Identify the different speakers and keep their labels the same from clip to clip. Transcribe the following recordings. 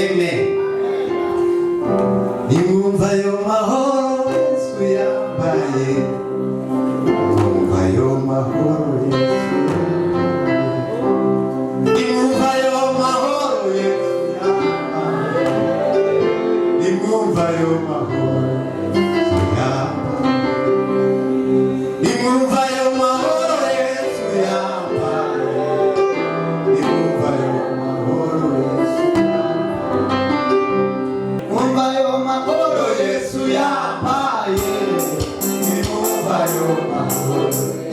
Speaker 1: Amen. Nimumva yo mahoro Yesu yambaye, nimumva yo mahoro Yesu yambaye, nimumva yo mahoro Yesu yambaye, nimumva yo mahoro Yesu yambaye, nimumva yo mahoro Yesu yambaye, nimumva yo mahoro Yesu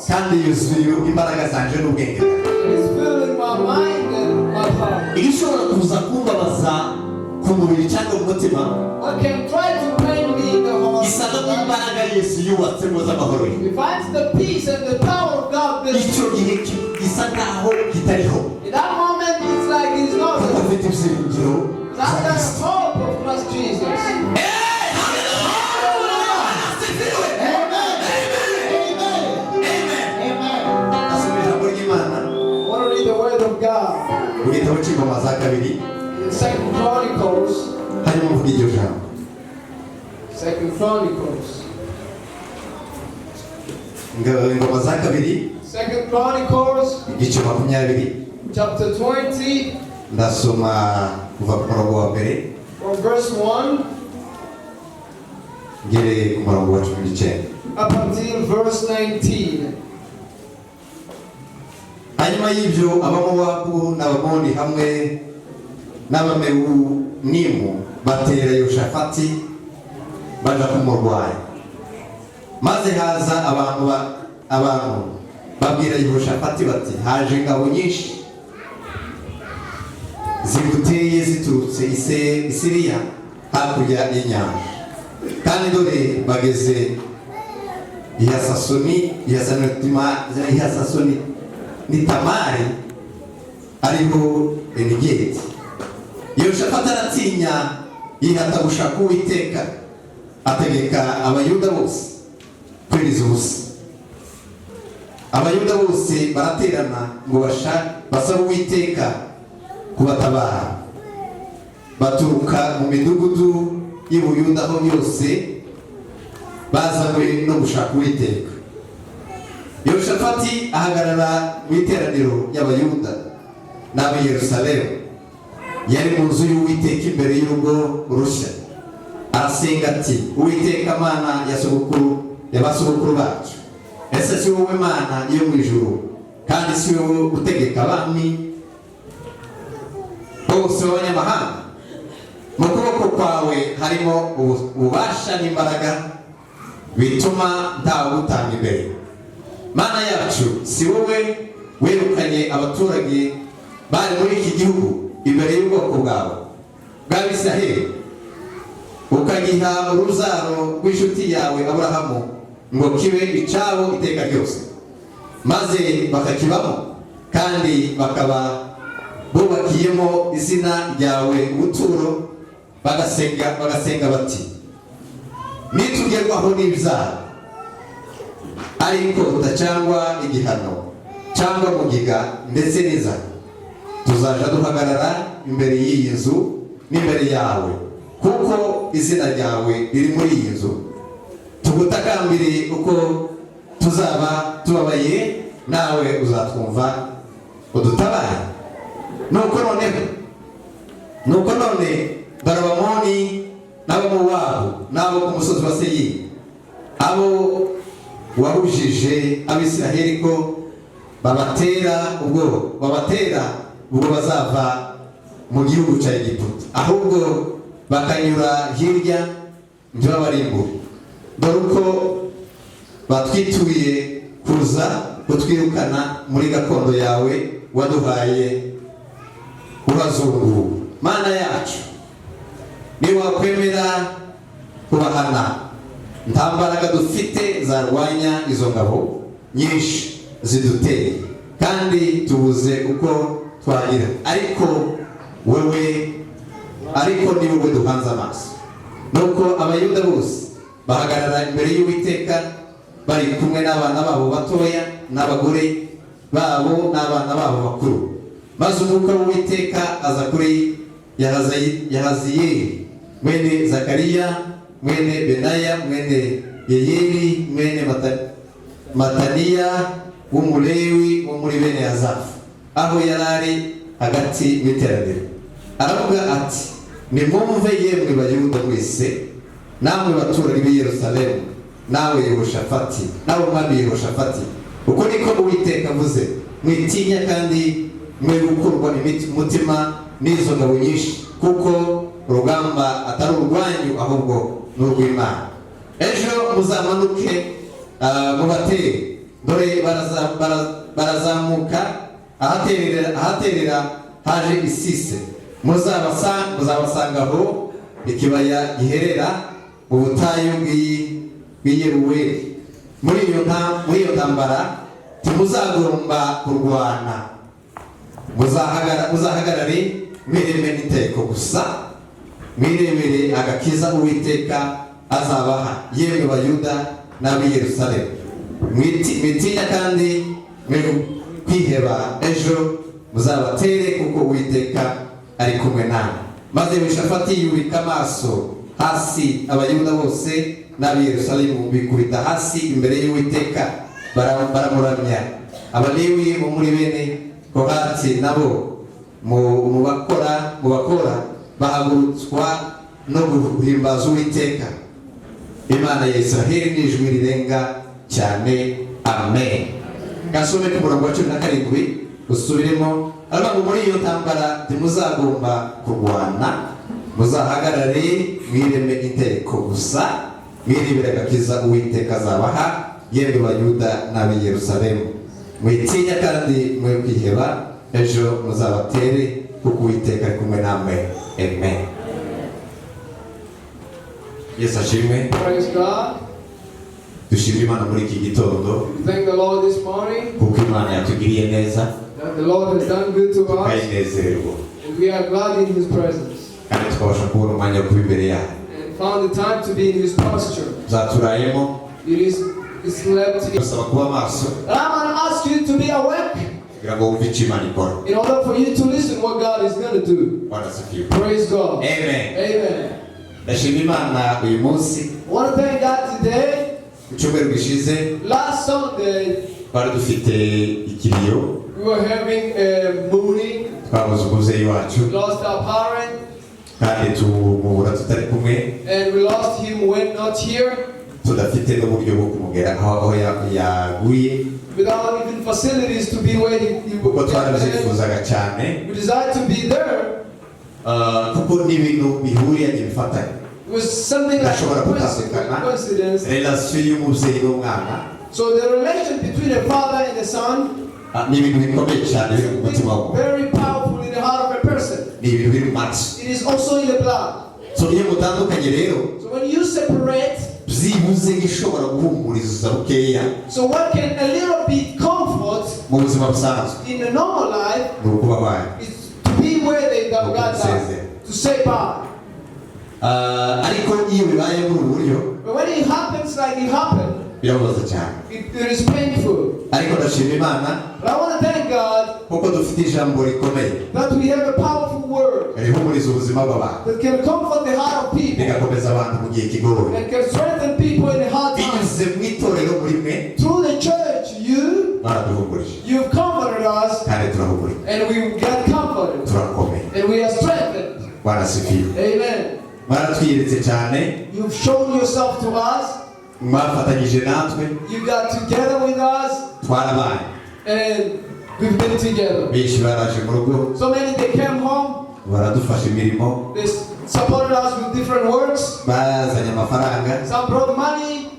Speaker 1: kandi yuzuye imbaraga zanje n'ubwenge. It is filling my mind and my heart. Igishobora kuza kumbabaza ku mubiri cyangwa umutima, I can try to bring me the heart. Isano imbaraga Yesu yubatse mu z'amahoro. It finds the peace and the power of God. Icyo gihe gisa nkaho kitariho. In that moment it's like it's not. Afite ibyiringiro. That's the hope of Christ Jesus. The word of God. In 2 Chronicles. 2 Chronicles. 2 Chronicles. Chapter 20. Ndasoma kuva ku murongo wa mbere. From verse 1. Ngere ku murongo wa 19. Up until verse 19. Hanyuma y'ibyo abamowabu n'abamoni hamwe n'abamewunimu batera Yoshafati baja kumurwanya, maze haza abantu babwira Yoshafati bati, haje ingabo nyinshi ziguteye ziturutse i Siriya hakurya y'inyanja, kandi dore bageze i Hasasoni ni Tamari ariho Enigeti. Yoshafati aratinya, yihata gushaka Uwiteka, ategeka abayuda bose kwiriza ubusa. Abayuda bose baraterana ngo basaba Uwiteka kubatabara. Baturuka mu midugudu y'Ubuyuda ho yose bazanywe no gushaka Uwiteka. Yoshafati ahagarara mu iteraniro y'Abayuda n'ab'i Yerusalemu, yari mu nzu y'Uwiteka imbere y'urugo rushya, arasenga ati, Uwiteka Mana y'abasogokuru bacu, ese si wowe Mana yo mu ijuru, kandi si wowe utegeka abami bose b'abanyamahanga? Mu kuboko kwawe harimo ububasha n'imbaraga bituma ntawugutanga imbere. Mana yacu, si wowe wirukanye abaturage bari muri iki gihugu imbere y'ubwoko bwawe bw'Abisiraheli, ukagiha uruzaro rw'inshuti yawe Aburahamu ngo kibe icabo iteka ryose, maze bakakibamo, kandi bakaba bubakiyemo izina ryawe ubuturo, bagasenga bati, nitugerwaho n'ibyaha, ari inkota cyangwa igihano cyangwa mugiga ndetse n'inzara, tuzaja duhagarara imbere y'iyi nzu n'imbere yawe, kuko izina ryawe riri muri iyi nzu, tugutakambire uko tuzaba tubabaye, nawe uzatwumva udutabare. Nuko none Barabamoni n'Abamowabu n'abo ku musozi wa Seyiri, abo wabujije Abisiraheli ko babatera ubwo bazava mu gihugu cya Egiputa, ahubwo bakanyura hirya ntibabarimbure. Dore uko batwituye kuza kutwirukana muri gakondo yawe waduhaye ubazungu. Mana yacu, niba wakwemera kubahana, nta mbaraga dufite zarwanya izo ngabo nyinshi ziduteye, kandi tubuze uko twagira, ariko ni wowe duhanze amaso. Nuko abayuda bose bahagarara imbere y'Uwiteka bari kumwe n'abana babo batoya n'abagore babo n'abana babo bakuru. Maze umwuka w'Uwiteka aza kuri Yahaziyeli mwene Zakariya mwene Benaya mwene Yeyeli mwene Mataniya w'umulewi wo muri bene Azafu, aho yarari hagati y'iteraniro. Aravuga ati, nimwumve yemwe Bayuda mwese, namwe baturage b'i Yerusalemu, nawe Yehoshafati, nawe mwami Yehoshafati, uko niko Uwiteka avuze, mwitinya kandi mwe gukurwa umutima n'izo ngabo nyinshi, kuko urugamba atari urwanyu ahubwo ni urw'Imana. Ejo muzamanuke mubatere, dore barazamuka ahaterera haje isise, muzabasanga aho ikibaya giherera mu butayu bw'Yeruweli. Muri iyo ntambara timuzagomba kurwana, muzahagarare mwireme n'iteko gusa, mwirebere agakiza Uwiteka azabaha, yemwe Bayuda n'ab'i Yerusalemu. Mwitinya kandi mwe kwiheba, ejo muzabatere kuko Uwiteka ari kumwe namwe. Maze Yehoshafati yubika amaso hasi, abayuda bose n'ab'i Yerusalemu bikubita hasi imbere y'Uwiteka baramuramya. Abalewi bo muri bene Kohati nabo mu bakora bahagurutswa no guhimbaza Uwiteka Imana ya Israheli n'ijwi rirenga cyane. Amen. Gasome ku murongo wa 17 usubiremo. Aravuga muri iyo ntambara timuzagomba kurwana, muzahagarare mwireme inteko gusa, mwirebere agakiza Uwiteka azabaha, yemwe Bayuda n'ab'i Yerusalemu. Mwitinya kandi mwe kwiheba, ejo muzabatere kuko Uwiteka ari kumwe namwe. Amen. Yesu ashimwe.
Speaker 2: Praise God.
Speaker 1: Dushimire Imana muri iki gitondo.
Speaker 2: Thank the Lord this morning.
Speaker 1: Kuko Imana yatugiriye neza.
Speaker 2: That the Lord has done good to us.
Speaker 1: Tukayinezerwa.
Speaker 2: And we are glad in His presence.
Speaker 1: Kandi twabasha kubona umwanya wo kuba imbere yawe.
Speaker 2: And found the time to be in His posture.
Speaker 1: Zaturayemo.
Speaker 2: It's slept.
Speaker 1: Basaba kuba maso.
Speaker 2: And I'm going to ask you to be awake.
Speaker 1: Kugira ngo wumve icyo Imana ikora.
Speaker 2: In order for you to listen what God is going to do.
Speaker 1: Bwana sifiwe.
Speaker 2: Praise God.
Speaker 1: Amen.
Speaker 2: Amen.
Speaker 1: Ndashimira Imana uyu munsi.
Speaker 2: I want to thank God today.
Speaker 1: Ku cyumweru gishize.
Speaker 2: Last Sunday.
Speaker 1: Twari dufite ikiriyo.
Speaker 2: We were having a mourning.
Speaker 1: Twabuze umubyeyi wacu.
Speaker 2: We lost our parent.
Speaker 1: Kandi tumubura tutari kumwe.
Speaker 2: And we lost him when not here.
Speaker 1: Tudafite n'uburyo bwo kumugera aho yaguye.
Speaker 2: Without even facilities to be where he
Speaker 1: kuko twarabyifuzaga cyane.
Speaker 2: We decided to be there.
Speaker 1: Kuko n'ibintu bihuriyanye bifatanye.
Speaker 2: It was something like a coincidence.
Speaker 1: Relation y'umubyeyi n'umwana.
Speaker 2: So the relation between the father and the son.
Speaker 1: Ni ibintu bikomeye cyane biri mu mutima wawe.
Speaker 2: Very powerful in the heart of a person.
Speaker 1: Ni ibintu biri mu maraso.
Speaker 2: It is also in the blood.
Speaker 1: So iyo mutandukanye rero.
Speaker 2: So when you separate.
Speaker 1: Byibuze gishobora guhumuriza bukeya.
Speaker 2: So what can a little bit comfort.
Speaker 1: Mu buzima busanzwe.
Speaker 2: In a normal life.
Speaker 1: Ni ukubabaye.
Speaker 2: Is to be where they God does. To say bye.
Speaker 1: Ariko iyo bibaye muri ubu buryo.
Speaker 2: But when it happens like it happened.
Speaker 1: Birababaza cyane.
Speaker 2: It is painful.
Speaker 1: Ariko ndashimira Imana.
Speaker 2: But I want to thank God.
Speaker 1: Kuko dufite ijambo rikomeye.
Speaker 2: That we have a powerful word.
Speaker 1: Rihumuriza ubuzima bw'abantu.
Speaker 2: That can comfort the heart of people.
Speaker 1: Bigakomeza abantu mu gihe kigoye.
Speaker 2: And can strengthen people in the hard times.
Speaker 1: Binyuze mu itorero muri mwe.
Speaker 2: Through the church, you've comforted us.
Speaker 1: Kandi turahumurira.
Speaker 2: And we got comforted.
Speaker 1: Turakomeye.
Speaker 2: And we are strengthened.
Speaker 1: Bwana sifiwe.
Speaker 2: Amen.
Speaker 1: Mwaratwiyeretse cyane.
Speaker 2: You've shown yourself to us.
Speaker 1: Mwafatanyije natwe.
Speaker 2: You got together with us.
Speaker 1: Twarabaye.
Speaker 2: and we've been together.
Speaker 1: benshi baraje mu rugo
Speaker 2: So many, they came home,
Speaker 1: baradufasha imirimo,
Speaker 2: they supported us with different works.
Speaker 1: bazanye amafaranga,
Speaker 2: Some brought money,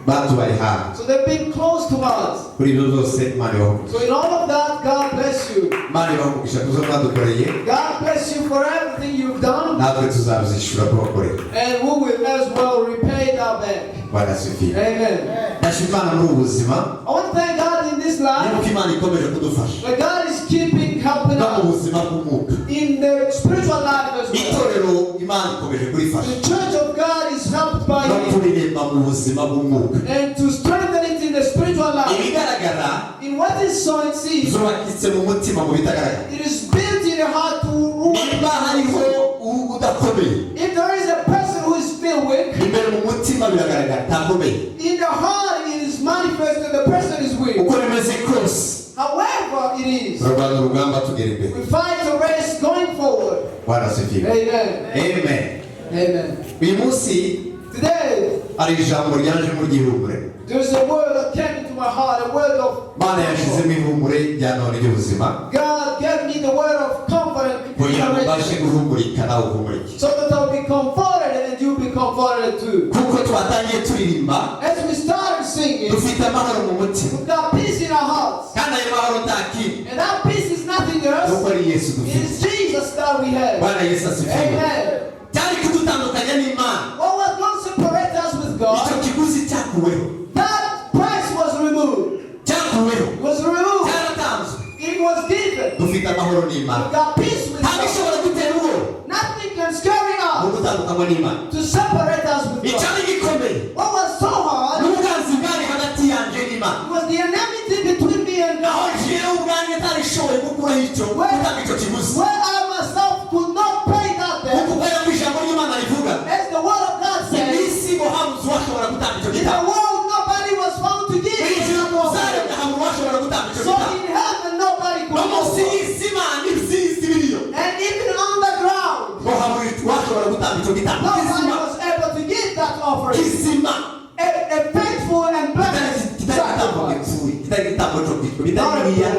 Speaker 1: batubaye hafi.
Speaker 2: so they've been close to us.
Speaker 1: Kuri ibyo byose Imana ibahe umugisha.
Speaker 2: So in all of that, God bless you.
Speaker 1: Imana ibahe umugisha ku zo mwadukoreye,
Speaker 2: God bless you for everything you've done,
Speaker 1: natwe tuzabizishyura kubakorera.
Speaker 2: and we will as well repay that back.
Speaker 1: Bwana asifiwe.
Speaker 2: Amen.
Speaker 1: Ndashima Imana muri ubu buzima,
Speaker 2: I want to thank God in this life
Speaker 1: yuko Imana ikomeje kudufasha
Speaker 2: that God is keeping helping
Speaker 1: no mu
Speaker 2: us
Speaker 1: buzima bw'umwuka.
Speaker 2: in the spiritual life as well.
Speaker 1: Itorero Imana ikomeje kurifasha
Speaker 2: The church of God is helped by
Speaker 1: no
Speaker 2: Him
Speaker 1: kuririmba mu buzima bw'umwuka.
Speaker 2: and to strengthen it in the spiritual life.
Speaker 1: Ibigaragara
Speaker 2: In what is so it seems,
Speaker 1: zubakitse mu mutima mu bitagaragara.
Speaker 2: it is built in the heart to rule.
Speaker 1: Niba hariho udakomeye,
Speaker 2: If there is a person who is still weak,
Speaker 1: imbere mu mutima biragaragara ntakomeye.
Speaker 2: in the heart it is manifest that the person is weak.
Speaker 1: Uko bimeze kose
Speaker 2: However it is,
Speaker 1: turarwana urugamba tugera imbere.
Speaker 2: we fight the race going forward.
Speaker 1: Bwana asifiwe.
Speaker 2: Amen.
Speaker 1: Amen.
Speaker 2: Amen.
Speaker 1: Uyu munsi
Speaker 2: Today,
Speaker 1: hari ijambo ryaje mu ry'ihumure.
Speaker 2: there's a word that came into my heart, a word of
Speaker 1: Imana yashizemo ihumure rya none ry'ubuzima
Speaker 2: God gave me the word of comfort and
Speaker 1: kugira ngo ubashe
Speaker 2: encouragement,
Speaker 1: guhumurika nawe uhumurike.
Speaker 2: so that I'll be comforted and you'll be comforted too.
Speaker 1: Kuko twatangiye turirimba
Speaker 2: As we started singing,
Speaker 1: dufite amahoro mu mutima,
Speaker 2: we've got peace in our hearts.
Speaker 1: kandi ayo mahoro nta kindi
Speaker 2: And that peace is nothing else.
Speaker 1: nuko ari Yesu
Speaker 2: It
Speaker 1: dufite.
Speaker 2: is Jesus that we have.
Speaker 1: Bwana Yesu asifiwe.
Speaker 2: Amen.
Speaker 1: Cyari kudutandukanya n'Imana,
Speaker 2: What was going to separate us with
Speaker 1: icyo
Speaker 2: God,
Speaker 1: kiguzi cyakuweho,
Speaker 2: that price was removed.
Speaker 1: cyakuweho,
Speaker 2: It was removed.
Speaker 1: cyaratanzwe.
Speaker 2: It was given.
Speaker 1: Dufite amahoro
Speaker 2: We
Speaker 1: n'Imana,
Speaker 2: got peace with
Speaker 1: nta
Speaker 2: God.
Speaker 1: gishobora gutera ubwoba
Speaker 2: Nothing can scare
Speaker 1: mu
Speaker 2: us
Speaker 1: gutandukanywa n'Imana.
Speaker 2: to separate us with God.
Speaker 1: Icyari gikomeye
Speaker 2: What was so hard
Speaker 1: n'ubwanzi bwari hagati yanjye n'Imana,
Speaker 2: was the enmity between me and
Speaker 1: aho
Speaker 2: God,
Speaker 1: jewe ubwanjye ntarishoboye gukuraho icyo gutanga icyo kiguzi.
Speaker 2: where I myself could not pay that debt.
Speaker 1: Kuko aya ijambo ry'Imana rivuga
Speaker 2: As the word of God says,
Speaker 1: isi ngo habuze uwashobora gutanga icyo
Speaker 2: in the
Speaker 1: gitabo.
Speaker 2: world nobody was found to give.
Speaker 1: Kwinjira mu zaremwe habura uwashobora gutanga icyo
Speaker 2: So
Speaker 1: gitabo.
Speaker 2: in heaven nobody could
Speaker 1: No munsi
Speaker 2: offer.
Speaker 1: y'isi Imana isi biriyo
Speaker 2: And even on the ground,
Speaker 1: ngo habura uwashobora gutanga icyo gitabo.
Speaker 2: nobody
Speaker 1: Kizima,
Speaker 2: was able to give that offering.
Speaker 1: kizima,
Speaker 2: A faithful and blessed
Speaker 1: kitari gitambo
Speaker 2: sacrifice.
Speaker 1: gipfuye, kitari gitambo cyo kwicwa, bitari biriya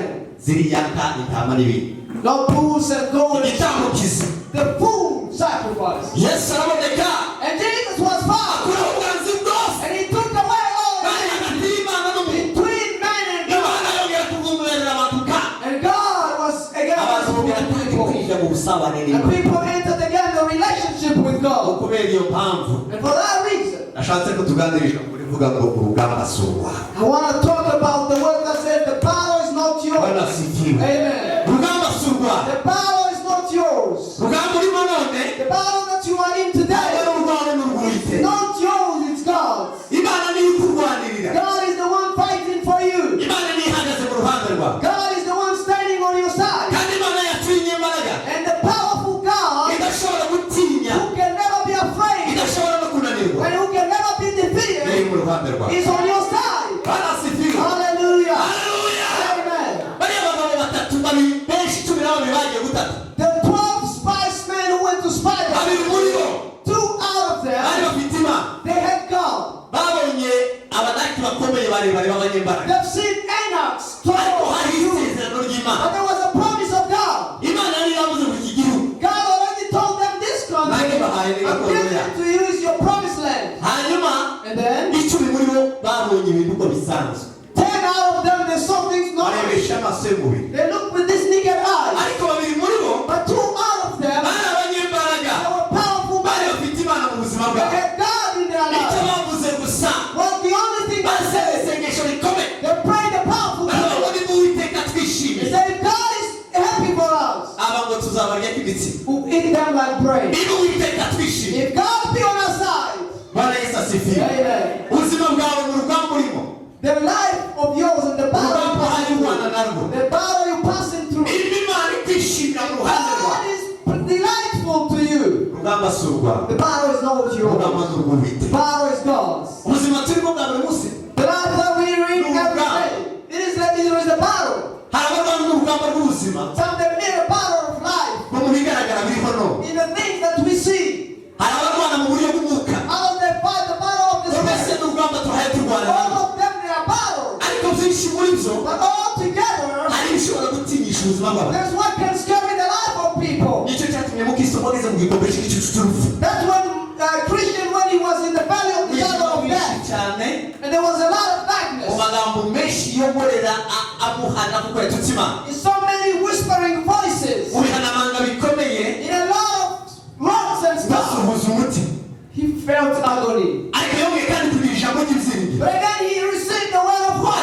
Speaker 1: ziriya nka intama n'ibindi.
Speaker 2: No bulls and goats.
Speaker 1: Igitambo kizima.
Speaker 2: The full sacrifice.
Speaker 1: Yesu araboneka
Speaker 2: And Jesus was found.
Speaker 1: akuraho ubwanzi bwose
Speaker 2: And he took away all
Speaker 1: bari hagati y'Imana n'umuntu.
Speaker 2: between man and God.
Speaker 1: Imana yongera kuvumurera abantu kandi
Speaker 2: And God was again
Speaker 1: abantu bongera kandi
Speaker 2: people.
Speaker 1: kwinjira mu busabane
Speaker 2: And
Speaker 1: n'Imana.
Speaker 2: people entered again the relationship with God.
Speaker 1: Kubera iyo mpamvu
Speaker 2: And for that reason,
Speaker 1: nashatse ko tuganirije kuri vuga ngo urugamba si urwawe.
Speaker 2: I want to talk about the word that says the battle is not
Speaker 1: Bwana
Speaker 2: yours.
Speaker 1: asifiwe.
Speaker 2: Amen.
Speaker 1: Urugamba si urwawe.
Speaker 2: The battle is not yours.
Speaker 1: Urugamba urimo none
Speaker 2: The battle that you are in
Speaker 1: ntabwo
Speaker 2: today
Speaker 1: ari urwawe n'urw'Uwiteka.
Speaker 2: is not yours, it's God's.
Speaker 1: Imana niyo ikurwanirira.
Speaker 2: God is the one fighting for you.
Speaker 1: Imana niyo ihagaze mu ruhande rwawe.
Speaker 2: God is the one standing on your side.
Speaker 1: Kandi Imana yacinye imbaraga
Speaker 2: And the powerful God
Speaker 1: idashobora gutinya,
Speaker 2: who can never be afraid
Speaker 1: idashobora no kunanirwa,
Speaker 2: and who can never be
Speaker 1: niyo
Speaker 2: defeated
Speaker 1: mu ruhande rwawe.
Speaker 2: is on your side.
Speaker 1: Bwana asifiwe.
Speaker 2: Hallelujah.
Speaker 1: Haleluya.
Speaker 2: Amen.
Speaker 1: Bariya bagabo batatu benshi cumi na babiri bagiye gutata.
Speaker 2: The 12 spies men who went to spy them,
Speaker 1: Babiri muri bo
Speaker 2: 2 out of
Speaker 1: bari
Speaker 2: them,
Speaker 1: bafite Imana.
Speaker 2: they had God.
Speaker 1: Babonye abanaki bakomeye barebare b'abanyembaraga.
Speaker 2: They've seen Enoch's
Speaker 1: Ariko hari
Speaker 2: total,
Speaker 1: isezerano ry'Imana.
Speaker 2: but there was a promise of God.
Speaker 1: Imana yari yavuze ngo iki gihugu.
Speaker 2: God already told them this country, I'm giving to you is your promised land.
Speaker 1: Hanyuma
Speaker 2: And then
Speaker 1: icumi muri bo babonye ibintu uko bisanzwe.
Speaker 2: 10 out of them, they saw things normal.
Speaker 1: Barebesha amaso y'umubiri.
Speaker 2: They looked with this naked eye.
Speaker 1: Ariko babiri muri bo
Speaker 2: But 2 out of them,
Speaker 1: bari abanyembaraga.
Speaker 2: they were powerful
Speaker 1: Bari
Speaker 2: men.
Speaker 1: bafite Imana mu buzima
Speaker 2: They
Speaker 1: bwabo.
Speaker 2: had God in their
Speaker 1: Icyo
Speaker 2: lives.
Speaker 1: bavuze gusa
Speaker 2: Well, the only thing they
Speaker 1: basenga
Speaker 2: said,
Speaker 1: isengesho rikomeye.
Speaker 2: they prayed a powerful
Speaker 1: Baravuga ngo
Speaker 2: prayer.
Speaker 1: niba Uwiteka
Speaker 2: They
Speaker 1: twishimiye,
Speaker 2: said, God is happy for us.
Speaker 1: aba ngo tuzabarya k'imitsima.
Speaker 2: Who eat them like bread.
Speaker 1: Niba Uwiteka twishimiye,
Speaker 2: If God be on our side,
Speaker 1: Bwana Yesu asifiwe.
Speaker 2: amen.
Speaker 1: Ubuzima bwawe mu rugamba urimo,
Speaker 2: The life of yours and the battle you
Speaker 1: urugamba
Speaker 2: passing
Speaker 1: hari urwana
Speaker 2: through,
Speaker 1: narwo.
Speaker 2: the battle you passing through,
Speaker 1: Niba Imana ikwishimira mu ruhande
Speaker 2: God
Speaker 1: rwawe,
Speaker 2: is delightful to you.
Speaker 1: urugamba si urwawe,
Speaker 2: The battle is not
Speaker 1: urugamba
Speaker 2: yours.
Speaker 1: ni
Speaker 2: The
Speaker 1: urw'Uwiteka.
Speaker 2: battle is God's.
Speaker 1: Ubuzima turimo bwa buri munsi
Speaker 2: The life that we read every day, it is a battle.
Speaker 1: hari abarwana n'urugamba rw'ubuzima
Speaker 2: Some they mean a battle of life
Speaker 1: no mu bigaragara biriho none.
Speaker 2: in the things that we see.
Speaker 1: Hari abarwana mu buryo bw'umwuka.
Speaker 2: Others they fight the battle of the
Speaker 1: Twese
Speaker 2: spirit.
Speaker 1: ni urugamba tuhaye turwana
Speaker 2: All
Speaker 1: narwo.
Speaker 2: of them they are battles.
Speaker 1: Ariko byinshi muri byo
Speaker 2: But all together That's what can scare the life of people. That's when Christian, when he was in the valley of the shadow of death, and there was a lot of darkness. In so many whispering voices, in a lot of rocks and stuff, he felt agony. But again, he received the word of God.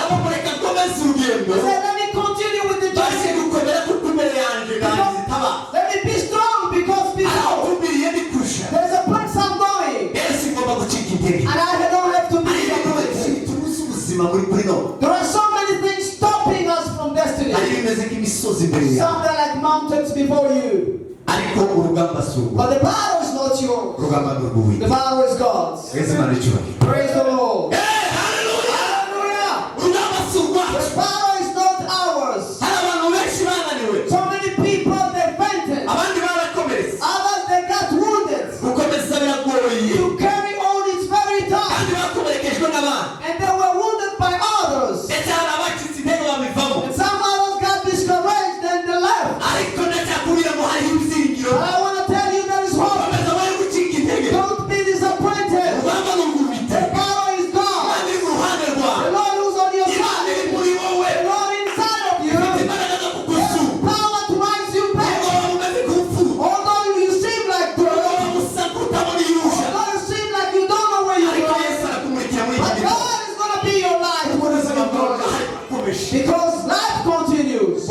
Speaker 2: He said, let me continue with the journey. Let me be strong because there's a place I'm going. And I don't have to be disappointed. There are so many things stopping us from destiny. Some are like mountains before you. But the battle is not yours. The battle is God's. Praise the Lord. Hallelujah. The battle is not ours. So many people, they fainted. Others, they got wounded. To carry on, it's very tough. And they were wounded by others. And some others got discouraged and they left. But I want to tell you there is hope. Don't be disappointed. The power is God. The Lord who's on your side. The Lord inside of you. There's power to rise you back. Although you seem like good. Although you seem like you don't know where you're going. But God is going to be your life. Because life continues.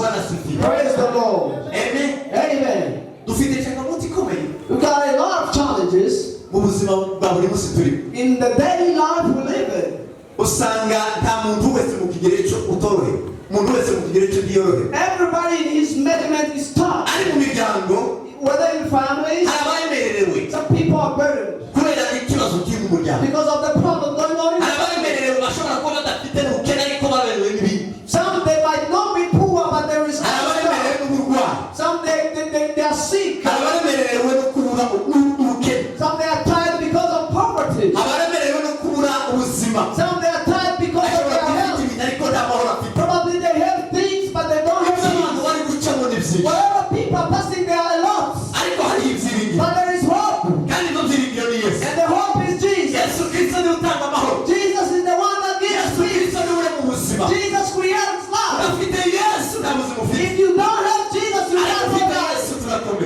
Speaker 2: Praise the Lord.
Speaker 1: Amen.
Speaker 2: Amen. We've got a lot of challenges in the daily life we live in. Everybody in his measurement is tough. Whether in families, some people are burdened because of the problem going on in families. Some they might not be poor, but there is some they are sick. Some they are tired because of poverty. Some they are tired because of their health. Probably they have things, but they don't have things. Whatever people are passing, there are a lot. But there is hope. And the hope is Jesus. Jesus is the one that gives peace. Jesus creates love. If you don't have Jesus, you can't have life.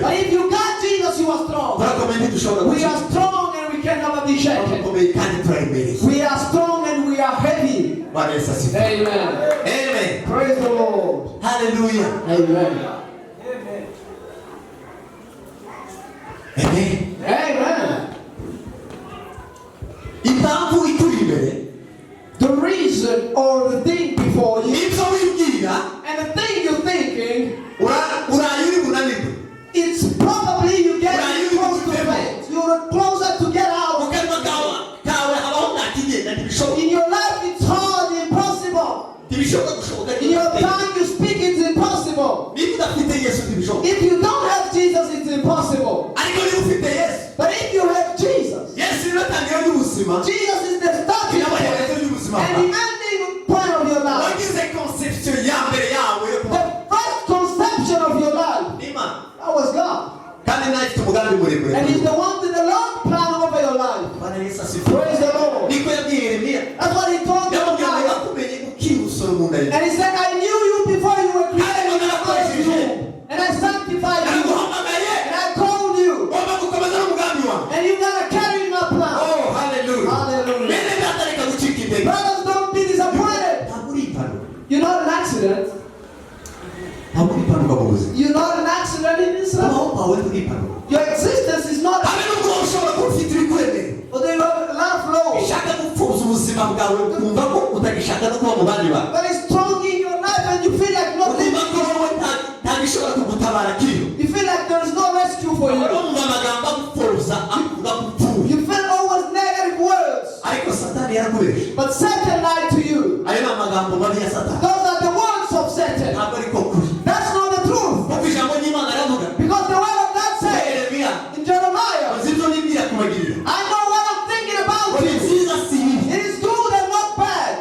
Speaker 2: But if you got Jesus, you are strong. We are strong and we can never be shaken. We are strong and we are heavy. Amen.
Speaker 1: Amen.
Speaker 2: Praise the Lord.
Speaker 1: Hallelujah.
Speaker 2: Amen.
Speaker 1: Amen.
Speaker 2: Amen.
Speaker 1: Impamvu ikuri imbere,
Speaker 2: The reason or the thing before you
Speaker 1: ibyo wibwira,
Speaker 2: and the thing you're thinking,
Speaker 1: urayuri bunanirwe.
Speaker 2: it's probably you get close to faith. You're closer to get out. In your life, it's hard, impossible. In your time you speak, it's impossible. If you don't have Jesus, it's impossible. But if you have Jesus, Jesus is the starting point and the ending point of your life. The first conception of your life, that was God. And He's the one with the long plan over your life. Praise the Lord. That's what He told them. And He said, I knew you before you were created. And I sanctified you. And I called you. And you're going to carry my plan.
Speaker 1: Oh, hallelujah.
Speaker 2: Hallelujah. Brothers, don't be disappointed. You're not an accident. You're not an accident in this life. Your existence is not. But there are a lot of flaws. But it's strong in your life and you feel like not living. You feel like there is no rescue for you. You feel always negative words. But Satan lied to you. Those are the words of Satan. That's not the truth. Because the word of God says in Jeremiah, I know what I'm thinking about you. It is good and not bad.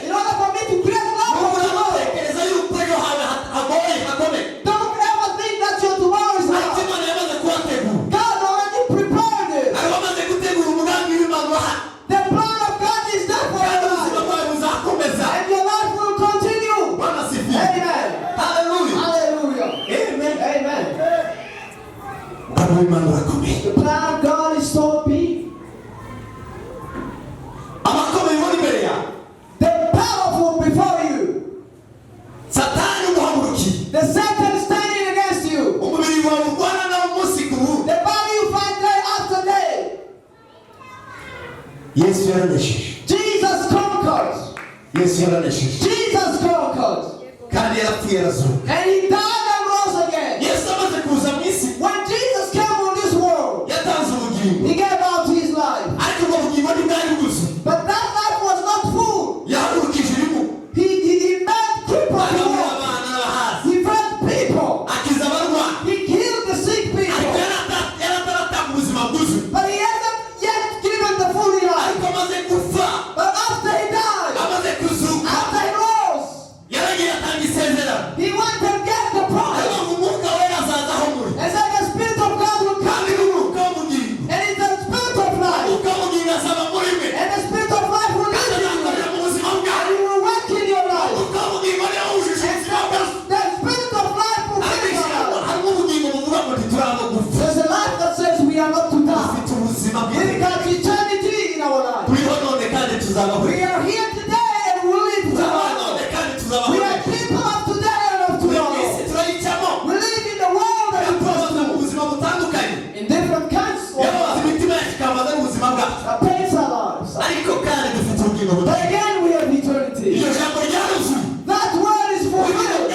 Speaker 2: In order for me to create love for you, Amen.
Speaker 1: Hallelujah.
Speaker 2: Hallelujah.
Speaker 1: Amen.
Speaker 2: Amen.
Speaker 1: The
Speaker 2: plan of God is so big. They're powerful before you. The Satan is standing against you. The body you fight day after day. Jesus conquered. Jesus conquered. And he died and rose again. When Jesus came on this world, he gave out his life. But that life was not full. He made cripples walk. He fed people. He healed the sick people. But he hasn't yet given the full life. But after he died, after he rose, he went and gave the promise. And said the Spirit of God will come in you. And it's the Spirit of life. And the Spirit of life will live in you. And he will work in your life. And the Spirit of life will live in your life. There's a life that says we are not to die. We've got eternity in our life. We are here today and we live tomorrow. We are people of today and of tomorrow. We live in the world and in different kinds of lives. That pains our lives. But again we have eternity. That word is fulfilled.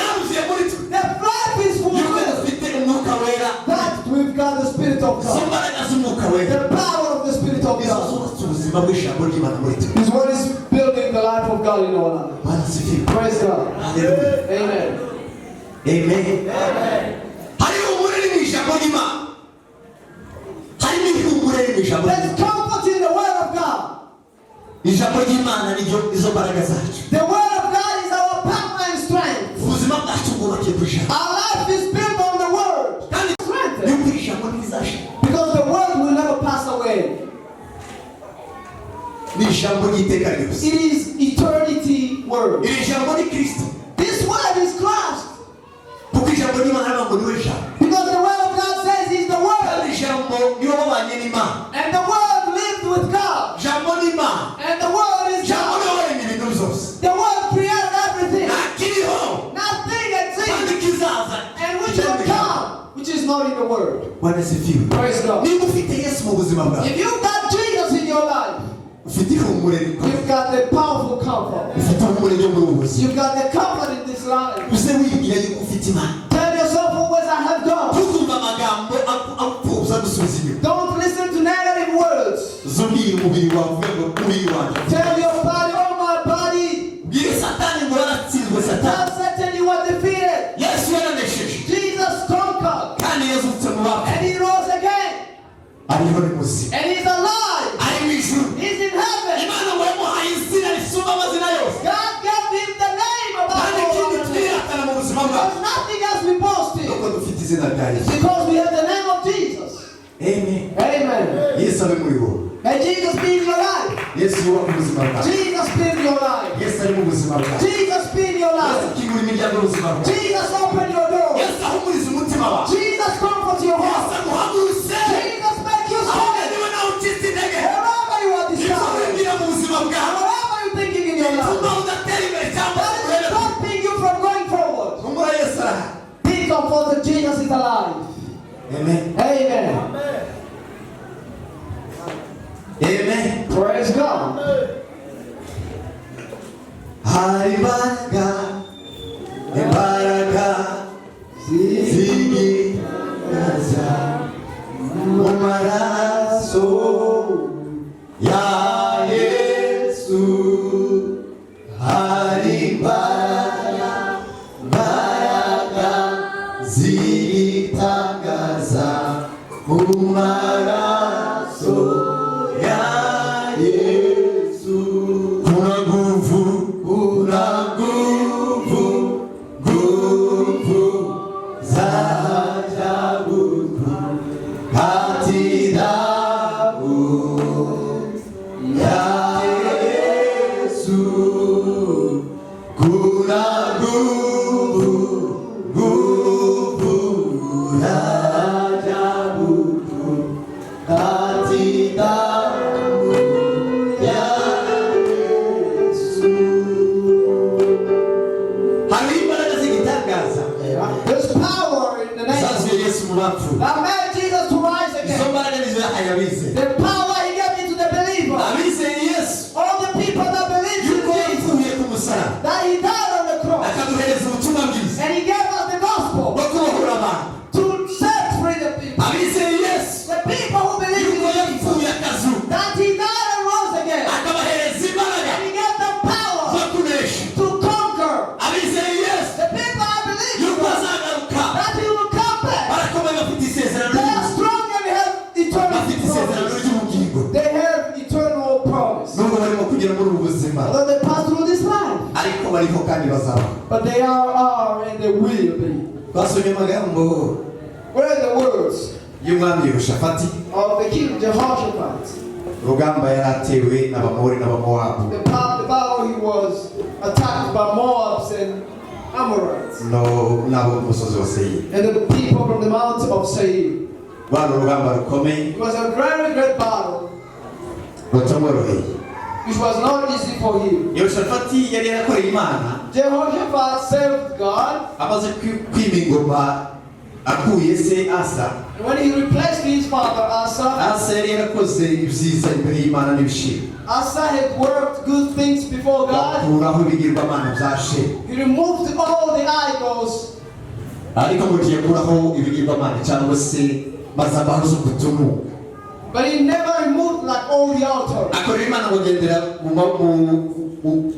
Speaker 2: That life is fulfilled. That we've got the Spirit of God. The power of the Spirit of God. His word is building the life of God in our life. Praise God. Amen.
Speaker 1: Amen.
Speaker 2: There's comfort in the word of God. The word of God is our power and strength. Our life is built on the word. Because the word will never pass away. It is eternity word. This word is Christ. Because the word of God says he's the word. And the word lived with God. And the word is God. The word created everything. Nothing exists. And which will come, which is not in the word. Praise God. If you've got Jesus in your life, you've got the powerful comfort. You've got the comfort in this life. Tell yourself always, I have God. Don't listen to negative words. Tell your body, oh my body. Tell Satan you are defeated. Jesus conquered. And he rose again. And he's alive. He's in heaven. God gave him the name above all. There's nothing else we boast in. It's because we have the name of Jesus.
Speaker 1: Amen.
Speaker 2: Amen. May Jesus be in your life. Jesus be in your life. Jesus be in your life. Jesus open your door. Jesus comfort your heart. Jesus make you strong. Wherever you are discouraged, wherever you're thinking in your life, that is stopping you from going forward. Be comforted, Jesus is alive.
Speaker 1: Amen.
Speaker 2: Amen.
Speaker 1: Amen.
Speaker 2: Praise God.
Speaker 1: Kuna nguvu bapfu.
Speaker 2: That made Jesus to rise again.
Speaker 1: Izo mbaraga nizo yahaye abize.
Speaker 2: The power he gave it to the believer.
Speaker 1: Abizeye Yesu.
Speaker 2: All the people that believe in
Speaker 1: Yuko
Speaker 2: Jesus.
Speaker 1: yapfuye ku musaraba.
Speaker 2: That he died on the cross.
Speaker 1: Akaduhereza ubutumwa bwiza.
Speaker 2: And he gave us the gospel.
Speaker 1: Bwo kubohora abantu.
Speaker 2: To set free the people.
Speaker 1: Abizeye Yesu.
Speaker 2: The people who believe in
Speaker 1: Yuko
Speaker 2: Jesus.
Speaker 1: yapfuye akazuka.
Speaker 2: That he died and rose again.
Speaker 1: Akabahereza imbaraga.
Speaker 2: And he gave them power.
Speaker 1: Zo kunesha.
Speaker 2: To conquer.
Speaker 1: Abizeye Yesu.
Speaker 2: The people I believe
Speaker 1: Yuko
Speaker 2: in.
Speaker 1: azagaruka.
Speaker 2: That he will come back.
Speaker 1: Barakomeye bafite isezerano.
Speaker 2: They are strong and they have eternal
Speaker 1: Bafite isezerano
Speaker 2: promise.
Speaker 1: ry'ubugingo.
Speaker 2: They have eternal promise.
Speaker 1: Nubwo barimo kugera muri ubu buzima.
Speaker 2: Although they pass through this life.
Speaker 1: Ariko bariho kandi bazaba.
Speaker 2: But they are and they will be.
Speaker 1: Basomye amagambo.
Speaker 2: Where are the words
Speaker 1: y'umwami Yehoshafati.
Speaker 2: of the king Jehoshaphat?
Speaker 1: Rugamba yaratewe n'abamori n'abamowabu.
Speaker 2: The battle he was attacked by Moabs and Amorites.
Speaker 1: No, nabo musozi wa Seiri.
Speaker 2: And the people from the mountain of Seir.
Speaker 1: Rwari urugamba rukomeye.
Speaker 2: It was a very great battle.
Speaker 1: Rutamworoheye.
Speaker 2: Which was not easy for him.
Speaker 1: Yehoshafati yari yarakoreye Imana.
Speaker 2: Jehoshaphat served God.
Speaker 1: Amaze kwima ingoma akuye se Asa.
Speaker 2: And when he replaced his father Asa.
Speaker 1: Asa yari yarakoze ibyiza imbere y'Imana n'ibishimwa.
Speaker 2: Asa had worked good things before God.
Speaker 1: Akuraho ibigirwamana bya Shera.
Speaker 2: He removed all the idols.
Speaker 1: Ariko mu gihe akuraho ibigirwamana cyangwa se mazabaho zo kutumuka.
Speaker 2: But he never removed like all the altars.
Speaker 1: Akorera Imana mugendera mu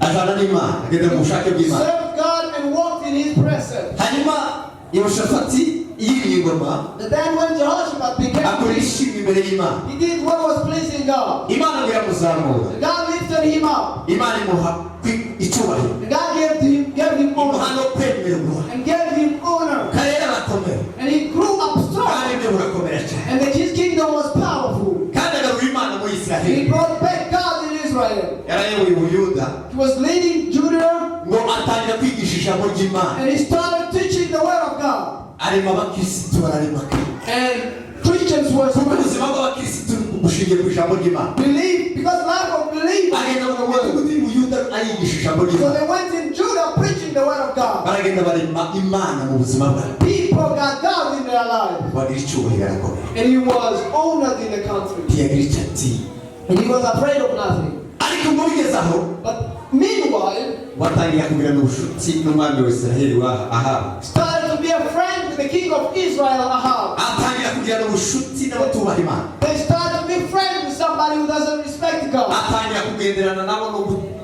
Speaker 1: ajana n'Imana, agendera mu bushake bw'Imana.
Speaker 2: Served God and walked in his presence.
Speaker 1: Hanyuma Yehoshafati yiriye ingoma.
Speaker 2: And then when Jehoshaphat became
Speaker 1: akorera
Speaker 2: king,
Speaker 1: ishimwe imbere y'Imana.
Speaker 2: he did what was pleasing God.
Speaker 1: Imana iramuzamura.
Speaker 2: And God lifted him up.
Speaker 1: Imana imuha icyubahiro.
Speaker 2: And God gave him
Speaker 1: Imuha
Speaker 2: honor.
Speaker 1: no kwemerwa.
Speaker 2: And gave him honor.
Speaker 1: Karera arakomera.
Speaker 2: And he grew up
Speaker 1: Kandi
Speaker 2: strong.
Speaker 1: ibyo burakomera cyane.
Speaker 2: And his kingdom was powerful.
Speaker 1: Kandi agarura Imana mu
Speaker 2: He
Speaker 1: Isiraheli.
Speaker 2: brought back God in Israel.
Speaker 1: Yarayoboye Ubuyuda.
Speaker 2: He was leading Judah.
Speaker 1: Ngo atangira kwigisha ijambo ry'Imana.
Speaker 2: And he started teaching the word of God.
Speaker 1: Arema abakirisitu bararemaka.
Speaker 2: And Christians were
Speaker 1: Ubuzima bw'abakirisitu bushingiye ku ijambo ry'Imana.
Speaker 2: believe because lack of belief.
Speaker 1: Agenda mu mudugudu y'Ubuyuda ayigisha ijambo
Speaker 2: So
Speaker 1: ry'Imana.
Speaker 2: they went in Judah preaching the word of God.
Speaker 1: Baragenda barema Imana mu buzima bwabo.
Speaker 2: People got God in their life.
Speaker 1: Bagira icyubahiro arakomera.
Speaker 2: And he was honored in the country.
Speaker 1: Ntiyagira icyo ati.
Speaker 2: And he was afraid of nothing.
Speaker 1: Ariko ngo bigeze aho
Speaker 2: But meanwhile,
Speaker 1: batangira kugirana ubucuti n'umwami wa Isiraheli wa Ahabu.
Speaker 2: started to be a friend with the king of Israel, Ahab.
Speaker 1: Atangira kugirana ubucuti n'abatubaha Imana.
Speaker 2: They started to be friends with somebody who doesn't respect God.
Speaker 1: Atangira kugenderana nabo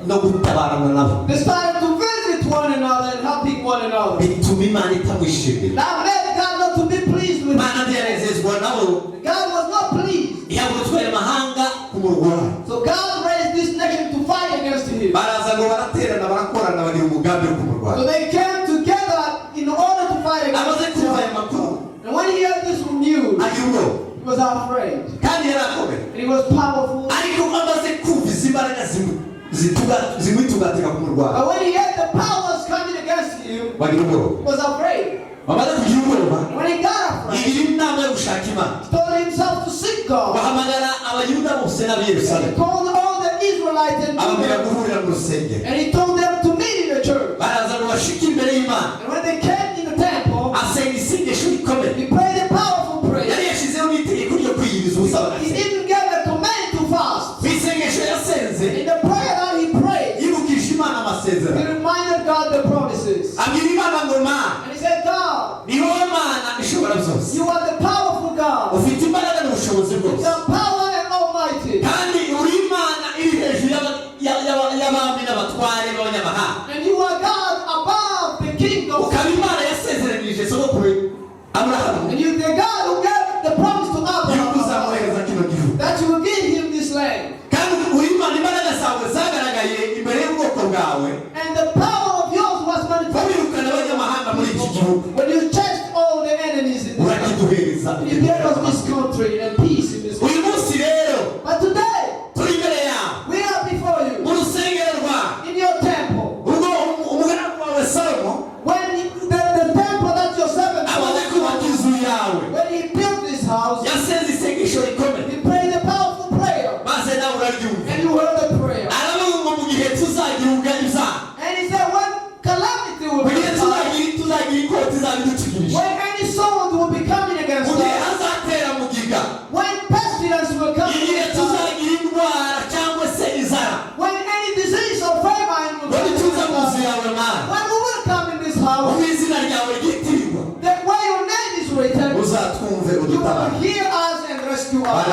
Speaker 1: no gutabarana nabo.
Speaker 2: They started to visit one another and helping one another.
Speaker 1: Bituma Imana itamwishimira.
Speaker 2: That made God not to be pleased with him.
Speaker 1: Imana ntiyarezezwa nabo.
Speaker 2: God was not pleased.
Speaker 1: Ihagurutse amahanga kumurwanya.
Speaker 2: So God raised this nation to fight against him.
Speaker 1: Baraza ngo baraterana barakorana bagira umugambi wo
Speaker 2: So
Speaker 1: kumurwanya.
Speaker 2: they came together in order to fight
Speaker 1: Amaze
Speaker 2: against
Speaker 1: kumva aya
Speaker 2: him.
Speaker 1: makuru
Speaker 2: And when he heard this news,
Speaker 1: agira ubwoba
Speaker 2: he was afraid.
Speaker 1: kandi yarakomeye.
Speaker 2: And he was powerful.
Speaker 1: Ariko amaze kumva izi mbaraga zimwitugatira kumurwanya.
Speaker 2: But when he heard the powers coming against him,
Speaker 1: Bagira ubwoba.
Speaker 2: he was afraid.
Speaker 1: Bamaze kugira ubwoba.
Speaker 2: And when he got afraid,
Speaker 1: Yigira inama yo gushaka Imana.
Speaker 2: he told himself to seek God.
Speaker 1: Bahamagara abayuda bose n'ab'i
Speaker 2: He
Speaker 1: Yerusalemu.
Speaker 2: called all the Israelites and
Speaker 1: Ababwira
Speaker 2: Judah,
Speaker 1: guhurira mu rusengero.
Speaker 2: and he told them to meet in the church.
Speaker 1: Baraza ngo bashike imbere y'Imana.
Speaker 2: And when they came in the temple,
Speaker 1: Asenga isengesho rikomeye.
Speaker 2: he prayed a powerful prayer.
Speaker 1: Yari yashyizeho n'itegeko ryo kwiyiriza ubusa
Speaker 2: He
Speaker 1: bagasenga.
Speaker 2: even gave a command to fast.
Speaker 1: Mu isengesho yasenze
Speaker 2: In the prayer that he prayed,
Speaker 1: yibukije Imana
Speaker 2: he
Speaker 1: amasezerano.
Speaker 2: reminded God the promises.
Speaker 1: Abwira Imana ngo Mana,
Speaker 2: And he said, God,
Speaker 1: ni wowe Mana ishobora byose.
Speaker 2: you are the powerful God,
Speaker 1: Ufite imbaraga n'ubushobozi bwose.
Speaker 2: the power and almighty.
Speaker 1: Kandi uri Imana iri hejuru y'abami n'abatware b'abanyamahanga.
Speaker 2: And you are God above the kingdom.
Speaker 1: Ukaba Imana yasezeranije sogokuru Aburahamu
Speaker 2: And you the God who gave the promise to
Speaker 1: yuko
Speaker 2: Abraham
Speaker 1: uzamuhereza kino gihugu.
Speaker 2: that you will give him this land.
Speaker 1: Kandi uri Imana imbaraga zawe zagaragaye imbere y'ubwoko bwawe.
Speaker 2: And the power of yours was manifested
Speaker 1: Babirukana abanyamahanga muri iki gihugu.
Speaker 2: when you chased all the enemies in this land.
Speaker 1: Urakiduhereza.
Speaker 2: You gave us this country and peace in this country.
Speaker 1: Uyu munsi rero
Speaker 2: But today,
Speaker 1: turi imbere yawe
Speaker 2: we are before
Speaker 1: mu
Speaker 2: you
Speaker 1: rusengero rwawe.
Speaker 2: in your temple.
Speaker 1: Ubwo umugaragu wawe Salomo
Speaker 2: When the temple that your servant
Speaker 1: amaze kubaka inzu yawe
Speaker 2: when he built this house,
Speaker 1: yasenze isengesho rikomeye
Speaker 2: he prayed a powerful prayer.
Speaker 1: maze nawe uraryumva.
Speaker 2: And you heard the prayer.
Speaker 1: Aravuga ngo mu gihe tuzagira ubwariza,
Speaker 2: And he said, when calamity will
Speaker 1: mu
Speaker 2: be
Speaker 1: gihe tuzagira ikoti izaba idutegereje,
Speaker 2: when any sword will be God.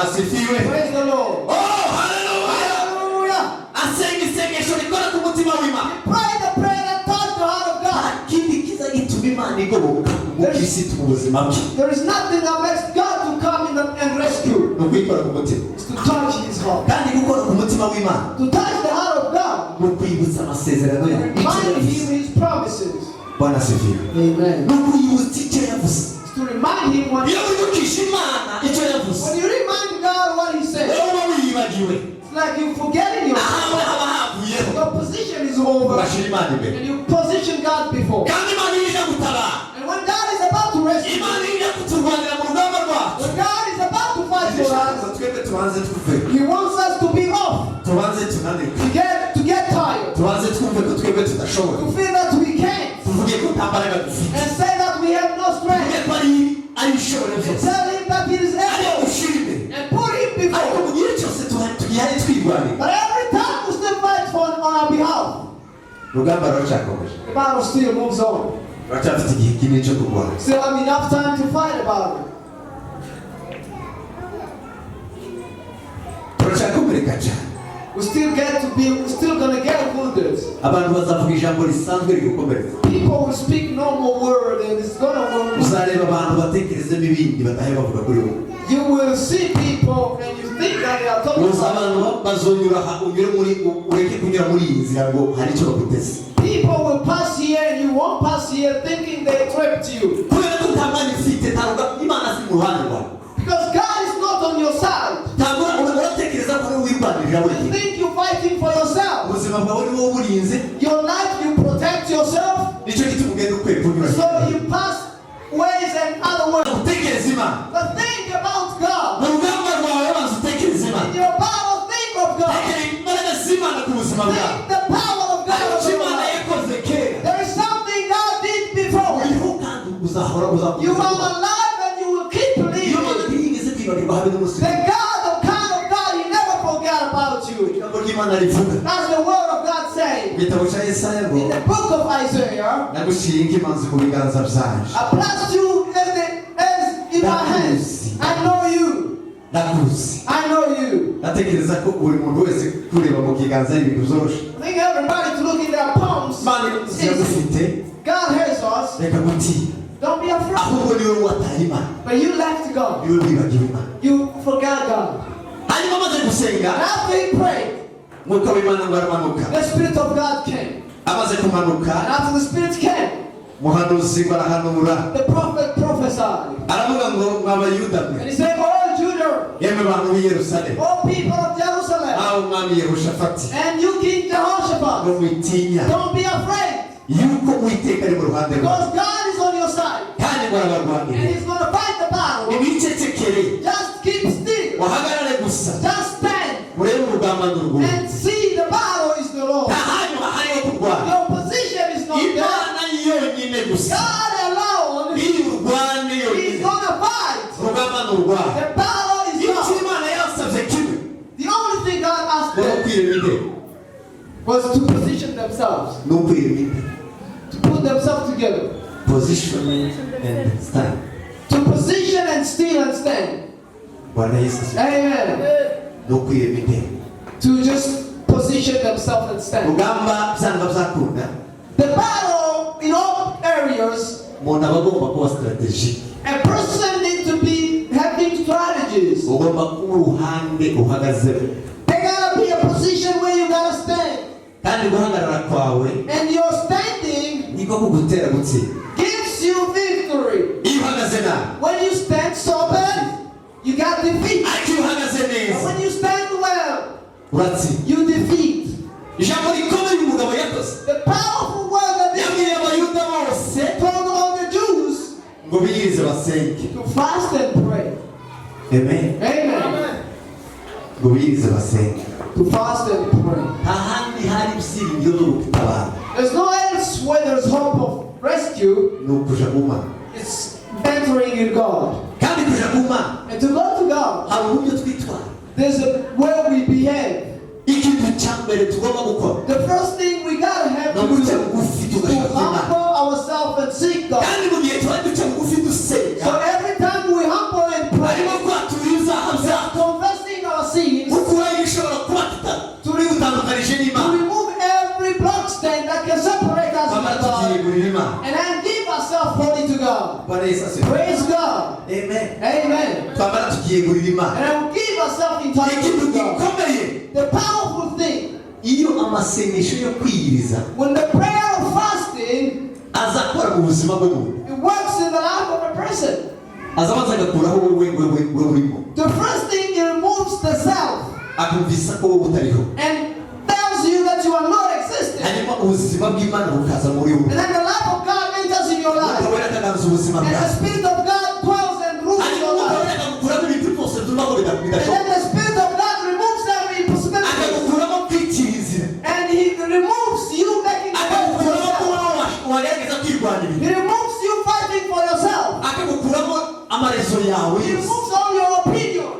Speaker 2: Praise the Lord.
Speaker 1: Oh, hallelujah. Asenga isengesho rikora ku mutima w'Imana.
Speaker 2: Pray the prayer that touches the heart of God.
Speaker 1: Kindi kiza gituma Imana igoboka umukirisitu mu buzima bwe.
Speaker 2: There is nothing that makes God to come in and rescue.
Speaker 1: No kwikora ku mutima.
Speaker 2: It's to touch His heart.
Speaker 1: Kandi gukora ku mutima w'Imana.
Speaker 2: To touch the heart of God.
Speaker 1: No kwibutsa amasezerano ye.
Speaker 2: Remind Him His promises.
Speaker 1: Bwana asifiwe.
Speaker 2: Amen.
Speaker 1: No kwibutsa icyo yavuze.
Speaker 2: To remind Him what.
Speaker 1: Iyo wibukisha Imana icyo yavuze.
Speaker 2: When you remind God what He said.
Speaker 1: Wowe wiyibagiwe.
Speaker 2: It's like you forgetting yourself. Your position is over. And you position God before. And when God is about to rescue, when God is about to fight for us, He wants us to be off. To get tired. To feel that we can't. And say that we have no strength. And tell Him that He is able. And put Him before. But every time we still fight on our behalf. The battle still moves on. Still have enough time to fight about it. We still gonna get wounded. People will speak normal word and it's gonna wound. You will see people and you think that they are talking about. People will pass here and you won't pass here thinking they tripped you. Because God is not on your side. You think you're fighting for yourself. Your life, you protect yourself. So you pass ways and other ways. But think about God. In your battle, think of God. Think the power of God. There is something God did before. You are alive and you will keep believing. The God, the kind of God, He never forgot about you. That's the word of God saying. In the book of Isaiah, I bless you as in my hands. I know you. I know you. I think everybody to look in their palms. God hears us. Don't be afraid. But you left God. You forgot God. And after he prayed, the Spirit of God came. And after the Spirit came, the prophet prophesied. And he said, "Oh Judah, oh people of Jerusalem, and you King Jehoshaphat, don't be afraid. Because God is on your side. And He's going to fight the battle. Just keep still. Just stand. And see the battle is the Lord. Your position is not there. God alone, He's going to fight. The battle is not. The only thing God asked them was to position themselves. To put themselves together.
Speaker 1: Position and stand.
Speaker 2: To position and steal and stand. Amen. To just position themselves and stand. The battle in all areas, a person needs to be having strategies. There gotta be a position where you gotta stand. And your standing gives you victory. When you stand sober, you got defeat. But when you stand well, you defeat. The powerful word that He told all the Jews to fast and pray.
Speaker 1: Amen.
Speaker 2: Amen. To fast and pray. There's no else where there's hope of rescue. It's entering in God. And to go to God, there's a way we behave. The first thing we gotta have to do is to humble ourselves and seek God. So every time we humble and pray, and then give ourselves wholly to God. Praise God.
Speaker 1: Amen.
Speaker 2: Amen.
Speaker 1: And
Speaker 2: then give ourselves entirely to God. The powerful thing, when the prayer of fasting, it works in the life of a person. The first thing, it removes the self and tells you that you are not existing. And then the life of God enters in your life. And the Spirit of God dwells and rules in your life. And then the Spirit of God removes every possibility. And He removes you making the way for yourself. He removes you fighting for yourself. He removes all your opinions.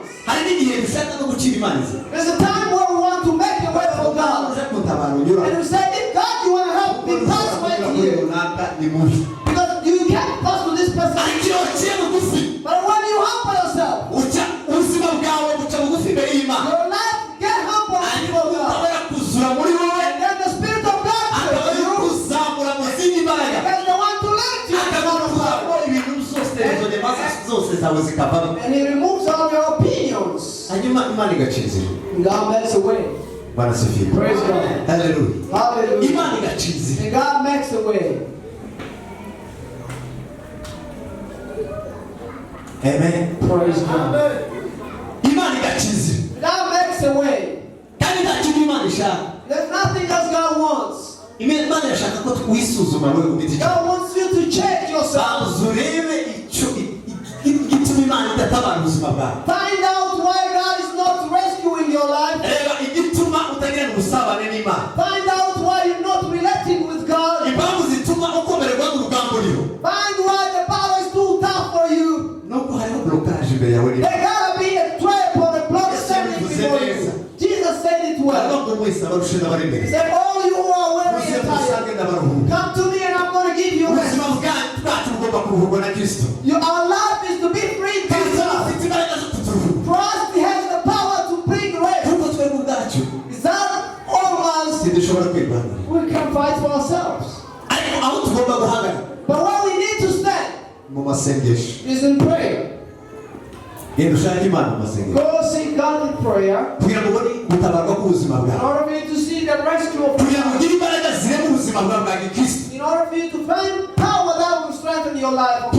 Speaker 2: There's a time where we want to make a way for God. And we say, if God, you want to help me pass right here. Because you can't pass to this person. But when you humble yourself, your life get humble before God. And then the Spirit of God fills you. And the one to let you and He removes all your opinions. And God makes a way. Praise God.
Speaker 1: Hallelujah.
Speaker 2: Hallelujah. And God makes a way.
Speaker 1: Amen.
Speaker 2: Praise God. God makes a way. There's nothing else God wants. God wants you to check yourself. Find out why God is not rescuing your life. Find out why you're not relating with God. Find why the power is too tough for you. There gotta be a trap or a block standing before you. Jesus said it well. He said, all you who are weary and tired, come to me and I'm going to give you rest. Our life is to be free from God. For us, He has the power to bring rest. Is that all of us? We can fight for ourselves. But where we need to stand is in prayer. Go seek God in prayer in order for you to see the rescue of God. In order for you to find power that will strengthen your life.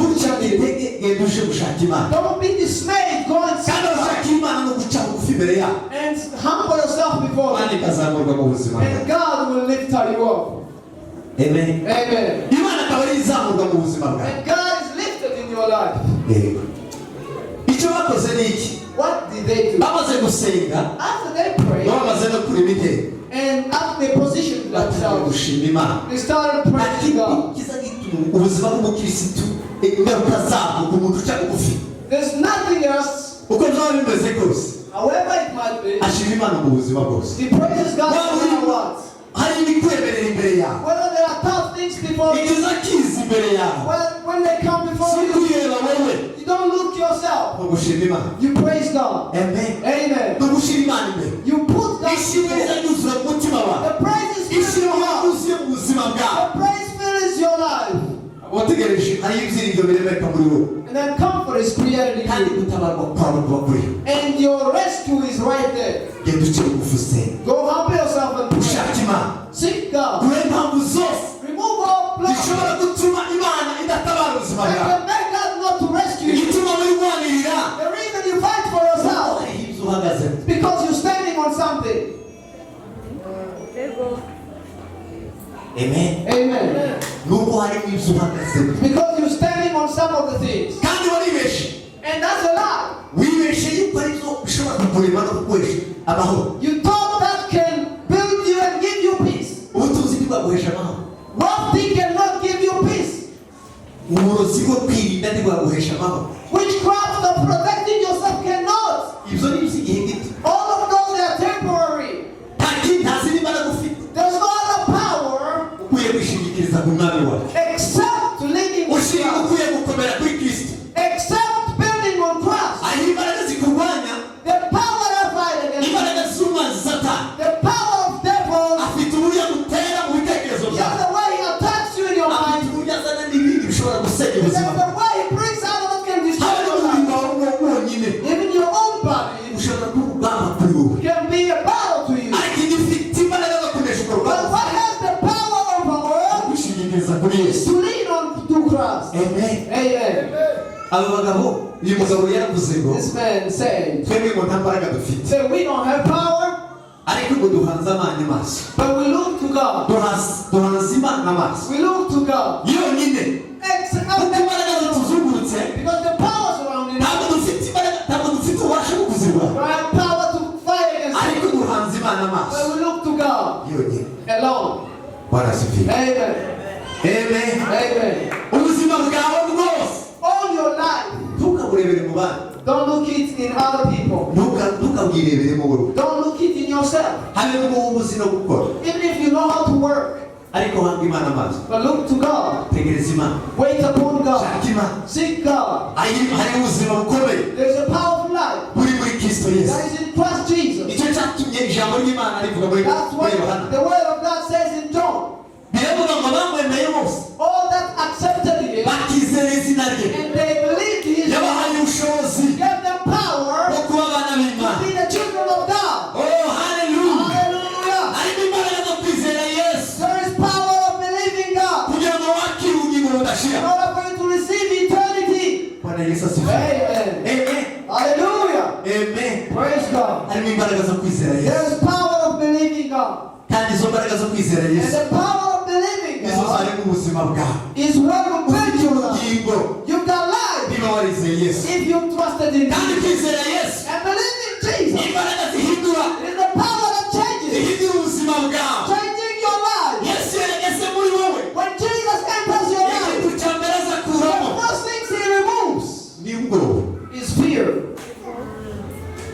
Speaker 2: Don't be dismayed. Go and seek God and humble yourself before Him. And God will lift you up.
Speaker 1: Amen.
Speaker 2: Amen. And God is lifted in your life. What did they do? After they prayed and after they positioned themselves, they started praising God. There's nothing else, however it might be, he praises God no matter what. Whether there are tough things before you, when they come before you, you don't look yourself. You praise God.
Speaker 1: Amen.
Speaker 2: Amen. You put God before. The praise is filling your heart. The praise fills your life. And then comfort is created in you. And your rescue is right there. Go humble yourself and pray. Seek God. Remove all blocks that can make God not to rescue you. The reason you fight for yourself is because you're standing on something.
Speaker 1: Amen.
Speaker 2: Amen. Because you're standing on some of the things. And that's a lie. You thought that can build you and give you peace. Wealth cannot give you peace. Witchcraft of protecting yourself cannot. All of those, they are temporary. There's no other power except living with Christ. Except building on Christ. The power that fight against the power of devils. Just the way he attacks you in your mind.
Speaker 1: ubuzima
Speaker 2: the way he brings out that can destroy
Speaker 1: haba
Speaker 2: your
Speaker 1: n'umurimo
Speaker 2: life.
Speaker 1: wawe wonyine
Speaker 2: Even your own body
Speaker 1: ushobora kuba urugamba kuri wowe
Speaker 2: can be a battle to you.
Speaker 1: ariko igifite imbaraga zo kunesha urwo
Speaker 2: But
Speaker 1: rugamba
Speaker 2: what has the power over
Speaker 1: gushingikiriza kuri
Speaker 2: is
Speaker 1: Yesu.
Speaker 2: to lean on to Christ.
Speaker 1: Amen.
Speaker 2: Amen.
Speaker 1: abo bagabo uyu mugabo yaravuze ngo
Speaker 2: This man said,
Speaker 1: twebwe ngo nta mbaraga dufite
Speaker 2: say we don't have power,
Speaker 1: ariko ngo duhanze amanye maso
Speaker 2: but we look to God.
Speaker 1: duhanze imana amaso
Speaker 2: We look to God.
Speaker 1: yonyine kuko imbaraga zituzungurutse
Speaker 2: Because the power surrounding us,
Speaker 1: ntabwo dufite imbaraga ntabwo dufite ububasha bwo kuzirwanya
Speaker 2: we have power to fight against
Speaker 1: ariko
Speaker 2: it.
Speaker 1: duhanze imana amaso
Speaker 2: But we look to God
Speaker 1: yonyine
Speaker 2: alone.
Speaker 1: barasifiye
Speaker 2: Amen.
Speaker 1: amen
Speaker 2: Amen.
Speaker 1: ubuzima bwawe bwose
Speaker 2: All your life,
Speaker 1: ntukaburebere mu bandi
Speaker 2: don't look it in other people.
Speaker 1: ntukabwirebere mu wowe
Speaker 2: Don't look it in yourself.
Speaker 1: habe n'ubwo wowe uzi no gukora
Speaker 2: Even if you know how to work,
Speaker 1: ariko hanga imana amaso
Speaker 2: but look to God.
Speaker 1: tegereza imana
Speaker 2: Wait upon God.
Speaker 1: shaka imana
Speaker 2: Seek God.
Speaker 1: hari ubuzima bukomeye
Speaker 2: There's a powerful life
Speaker 1: buri muri kristo yesu
Speaker 2: that is in Christ Jesus.
Speaker 1: icyo cyatumye ijambo ry'imana rivuga muri
Speaker 2: That's what
Speaker 1: yohana
Speaker 2: the word of God says in John.
Speaker 1: biravuga ngo bamwemeye bose
Speaker 2: All that accepted him
Speaker 1: bakizera izina rye
Speaker 2: and they believed his name,
Speaker 1: yabahaye ubushobozi
Speaker 2: gave them power
Speaker 1: bwo kuba abana
Speaker 2: to
Speaker 1: b'imana
Speaker 2: be the children of God.
Speaker 1: oh haleluya
Speaker 2: Hallelujah.
Speaker 1: harimo imbaraga zo kwizera yesu
Speaker 2: There is power of believing God
Speaker 1: kugira ngo wakire ubugingo
Speaker 2: in
Speaker 1: budashira
Speaker 2: order for you to receive eternity.
Speaker 1: bwana yesu asifiwe
Speaker 2: Amen.
Speaker 1: amen
Speaker 2: Hallelujah.
Speaker 1: amen
Speaker 2: Praise God.
Speaker 1: harimo imbaraga zo kwizera
Speaker 2: There
Speaker 1: yesu
Speaker 2: is power of believing God.
Speaker 1: kandi izo mbaraga zo kwizera
Speaker 2: And
Speaker 1: yesu
Speaker 2: the power of believing
Speaker 1: nizo
Speaker 2: God
Speaker 1: zari mu buzima bwawe
Speaker 2: is what will
Speaker 1: ufite
Speaker 2: make you life.
Speaker 1: ubugingo
Speaker 2: You've got life
Speaker 1: niba warizeye yesu
Speaker 2: if you trusted in
Speaker 1: kandi
Speaker 2: Jesus.
Speaker 1: kwizera yesu
Speaker 2: And believe in Jesus.
Speaker 1: imbaraga zihindura
Speaker 2: It is the power that changes.
Speaker 1: zihindura ubuzima bwawe
Speaker 2: Changing your life.
Speaker 1: yesu yageze muri wowe
Speaker 2: When Jesus enters your life,
Speaker 1: ikintu cya mbere aza kuramo
Speaker 2: the first things he removes
Speaker 1: ni ubwoba
Speaker 2: is fear.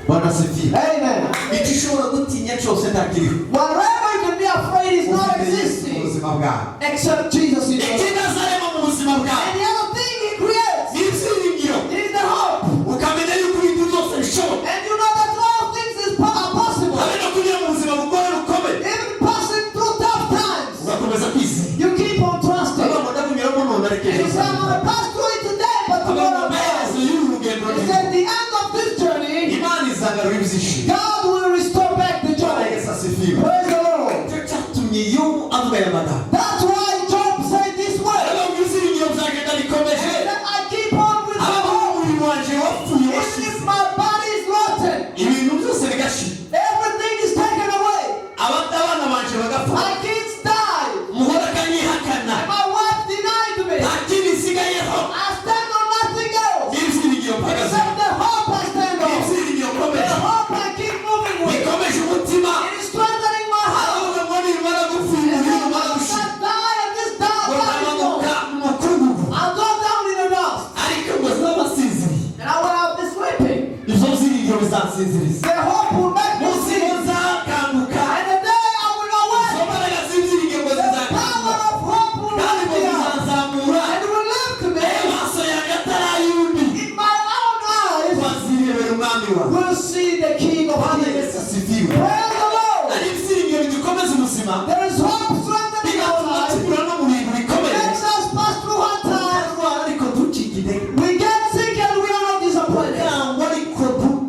Speaker 1: bwana asifiwe
Speaker 2: Amen.
Speaker 1: icyo ushobora gutinya cyose ntakiriho
Speaker 2: Whatever you can be afraid is not
Speaker 1: ufite yesu mu
Speaker 2: existing
Speaker 1: buzima bwawe
Speaker 2: except Jesus in your life.
Speaker 1: ikidazarema mu buzima bwawe
Speaker 2: And the other thing he creates
Speaker 1: ni ibyiringiro
Speaker 2: is the hope.
Speaker 1: ukamenya yuko ibintu byose bishoboka
Speaker 2: And you know that all things are possible.
Speaker 1: habe no kunyura mu buzima bugoye bukomeye
Speaker 2: Even passing through tough times,
Speaker 1: ugakomeza kwizera
Speaker 2: you keep on trusting.
Speaker 1: aba ndakunyuramo none ariko
Speaker 2: And he said, I'm going to pass through it today, but tomorrow I'm
Speaker 1: amaherezo
Speaker 2: not.
Speaker 1: y'uru rugendo
Speaker 2: He
Speaker 1: rwiza
Speaker 2: said, the end of this journey,
Speaker 1: imana izagarura ibyishimo
Speaker 2: God will restore back the
Speaker 1: bwana
Speaker 2: joy.
Speaker 1: yesu asifiwe
Speaker 2: Praise the Lord.
Speaker 1: icyo cyatumye yobu avuga aya magambo
Speaker 2: That's why Job said this word.
Speaker 1: aravuga ngo ibyiringiro byagenda bikomeje
Speaker 2: That I keep on with my
Speaker 1: abaho
Speaker 2: hope.
Speaker 1: umubiri wanjye wapfuye
Speaker 2: Even
Speaker 1: washize
Speaker 2: if my body is rotten,
Speaker 1: ibintu byose bigashira
Speaker 2: everything is taken away.
Speaker 1: abana banje bagapfa
Speaker 2: My kids die.
Speaker 1: umuhora akanyihakana
Speaker 2: And my wife denied me.
Speaker 1: nta kindi nsigayeho
Speaker 2: I stand on nothing else
Speaker 1: n'ibyiringiro mpagaze
Speaker 2: except the hope I stand on.
Speaker 1: n'ibyiringiro
Speaker 2: The
Speaker 1: nkomeje
Speaker 2: hope I keep moving with.
Speaker 1: bikomeje umutima
Speaker 2: It is strengthening my heart.
Speaker 1: aravuga ngo nimara gupfa
Speaker 2: And
Speaker 1: umubiri
Speaker 2: then
Speaker 1: umara
Speaker 2: once
Speaker 1: gushira
Speaker 2: I die and this
Speaker 1: ngo
Speaker 2: body is
Speaker 1: ndamanuka
Speaker 2: gone,
Speaker 1: mu mukungugu
Speaker 2: I'll go down in the dust.
Speaker 1: ariko ngo zabasinziriye
Speaker 2: And I will have been sleeping.
Speaker 1: ibyo byiringiro bizansinziriza
Speaker 2: The hope will make me
Speaker 1: munsi
Speaker 2: sleep.
Speaker 1: muzakanguka
Speaker 2: And the day I will awake,
Speaker 1: izo mbaraga z'ibyiringiro ngo
Speaker 2: the
Speaker 1: zizakanguka
Speaker 2: power of hope will
Speaker 1: kandi ngo
Speaker 2: lift me up.
Speaker 1: zizanzamura
Speaker 2: And will lift me
Speaker 1: amaso yanjye atarayundi
Speaker 2: in my own eyes.
Speaker 1: bazirebera umwami wawe
Speaker 2: Will see the King of
Speaker 1: bwana
Speaker 2: Kings.
Speaker 1: yesu asifiwe
Speaker 2: Praise the Lord.
Speaker 1: ari ibyiringiro bidukomeza ubuzima
Speaker 2: There is hope strengthening our
Speaker 1: bigatuma
Speaker 2: life.
Speaker 1: tunyura no mu bintu bikomeye
Speaker 2: Makes us pass through hard times.
Speaker 1: turarwara ariko ntucike intege
Speaker 2: We get sick and we are not disappointed.
Speaker 1: cyangwa ariko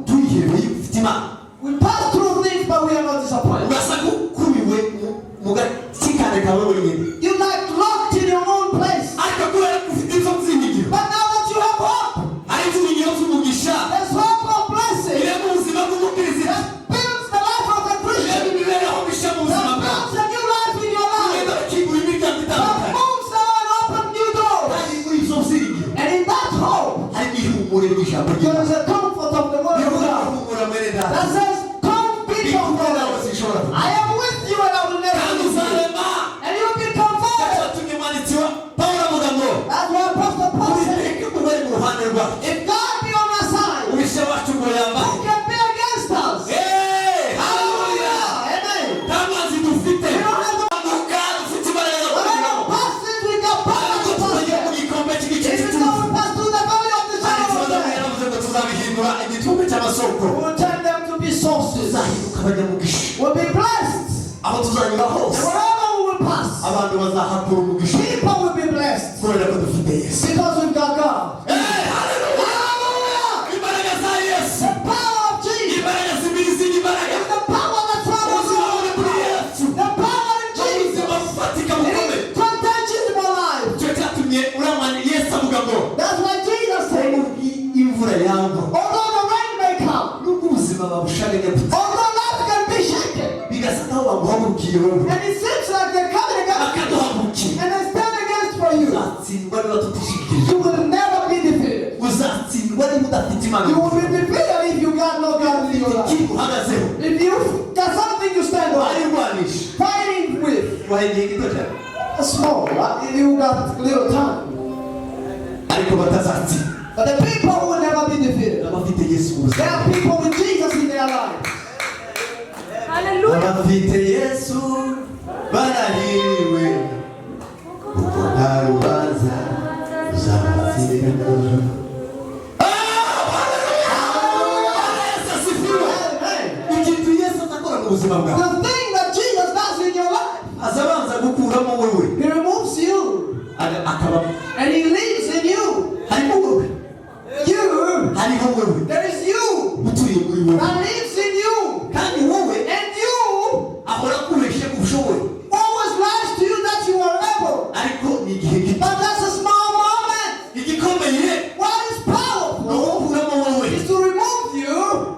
Speaker 1: tuyihebeye ufite imana
Speaker 2: We pass through things but we are not disappointed.
Speaker 1: urasa kukubiwe mu gakikane kawe wenyine
Speaker 2: You like locked in your own place.
Speaker 1: ariko kubera ko ufite ibyo byiringiro
Speaker 2: But now that you have hope,
Speaker 1: ari ibyiringiro by'umugisha
Speaker 2: there's hope of blessing.
Speaker 1: bireba ubuzima bw'umukirisitu
Speaker 2: That builds the life of the
Speaker 1: bireba
Speaker 2: Christian.
Speaker 1: imibereho mishya mu buzima
Speaker 2: That
Speaker 1: bwawe
Speaker 2: builds a new life in your
Speaker 1: ugenda
Speaker 2: life.
Speaker 1: ukigura imiryango
Speaker 2: That
Speaker 1: itandukanye
Speaker 2: moves and open new doors.
Speaker 1: kandi muri ibyo byiringiro
Speaker 2: And in that hope,
Speaker 1: harimo ihumure ry'ijambo
Speaker 2: there
Speaker 1: ry'imana
Speaker 2: is a comfort of the word of
Speaker 1: bivuga
Speaker 2: God
Speaker 1: guhumura mwene data
Speaker 2: that says, come be
Speaker 1: bikumwe nawe
Speaker 2: comforted.
Speaker 1: zishobora kuba
Speaker 2: I am with you and I will never
Speaker 1: kandi
Speaker 2: leave you.
Speaker 1: uzarema
Speaker 2: And you will be comforted.
Speaker 1: cyatumye umwanditsi wa pawulo avuga ngo
Speaker 2: That's why Apostle Paul said,
Speaker 1: uwiteka umwe ari mu ruhande rwacu
Speaker 2: if God be on our side,
Speaker 1: ubishe wacu ngo yambaye
Speaker 2: who can be against us?
Speaker 1: haleluya
Speaker 2: Amen.
Speaker 1: nta mazi dufite
Speaker 2: We don't have the
Speaker 1: amuka dufite imbaraga zo
Speaker 2: whatever
Speaker 1: kunyuramo
Speaker 2: passes, we got power
Speaker 1: ariko
Speaker 2: to pass
Speaker 1: tuzajya mu
Speaker 2: there.
Speaker 1: gikombe cy'igice
Speaker 2: Even
Speaker 1: cy'ituze
Speaker 2: though we pass through the valley of the
Speaker 1: kandi
Speaker 2: shadow of
Speaker 1: tubaza
Speaker 2: death,
Speaker 1: yaravuze ngo tuzabihindura igikombe cy'amasoko
Speaker 2: we will turn them to be sources.
Speaker 1: tuzahinduka abanyamugisha
Speaker 2: We'll be blessed.
Speaker 1: aho tuzanyura
Speaker 2: And
Speaker 1: hose
Speaker 2: wherever we will pass,
Speaker 1: abantu bazahakura umugisha
Speaker 2: people will be blessed.
Speaker 1: kubera ko dufite yesu
Speaker 2: Because we've our God.
Speaker 1: Hallelujah.
Speaker 2: Hallelujah.
Speaker 1: Imbaraga za Yesu.
Speaker 2: The power of Jesus.
Speaker 1: Imbaraga z'imizi imbaraga.
Speaker 2: It's the power that travels
Speaker 1: Ubuzima
Speaker 2: all
Speaker 1: buri muri Yesu.
Speaker 2: the power in Jesus.
Speaker 1: Ubuzima bufatika bukomeye.
Speaker 2: It contagious in my life.
Speaker 1: Cyo cyatumye uramwana Yesu avuga ngo
Speaker 2: That's why Jesus said,
Speaker 1: imvura yagwa.
Speaker 2: although the rain may come,
Speaker 1: Nubwo ubuzima babushaganya gute.
Speaker 2: although life can be shaken,
Speaker 1: Bigasa nkaho baguhagurukiye wowe.
Speaker 2: and it seems like they're coming against you,
Speaker 1: Bakaduhagurukiye.
Speaker 2: and they stand against for you,
Speaker 1: Uzatsindwa niba tutishikirije.
Speaker 2: you will never be defeated.
Speaker 1: Uzatsindwa niba udafite Imana.
Speaker 2: You will be defeated if you got no God in your life.
Speaker 1: Ikintu uhagazeho.
Speaker 2: If you got something you stand on,
Speaker 1: Wayirwanisha.
Speaker 2: fighting with,
Speaker 1: Wahaye igihe gito cyane.
Speaker 2: small, right? If you got little time.
Speaker 1: Ariko batazatsinda.
Speaker 2: But the people will never be defeated.
Speaker 1: Abafite Yesu mu
Speaker 2: There
Speaker 1: buzima.
Speaker 2: are people with Jesus in their life.
Speaker 3: Hallelujah.
Speaker 1: Abafite Yesu barahiriwe. Kuko nta rubanza ruzabatsindira. Ikintu Yesu azakora mu buzima bwawe.
Speaker 2: The thing that Jesus does in your life,
Speaker 1: Azabanza gukuramo wowe.
Speaker 2: He removes you
Speaker 1: Akaba
Speaker 2: and He lives in you.
Speaker 1: harimo wowe.
Speaker 2: You,
Speaker 1: Hariho wowe.
Speaker 2: there is you
Speaker 1: Utuye muri wowe.
Speaker 2: that lives in you.
Speaker 1: Kandi wowe
Speaker 2: And you
Speaker 1: ahora akubeshe ku bushoboye.
Speaker 2: always lies to you that you are able.
Speaker 1: Ariko ni igihe gito.
Speaker 2: But that's a small moment.
Speaker 1: Igikomeye
Speaker 2: What is
Speaker 1: ni
Speaker 2: powerful
Speaker 1: ugukuramo wowe.
Speaker 2: is to remove you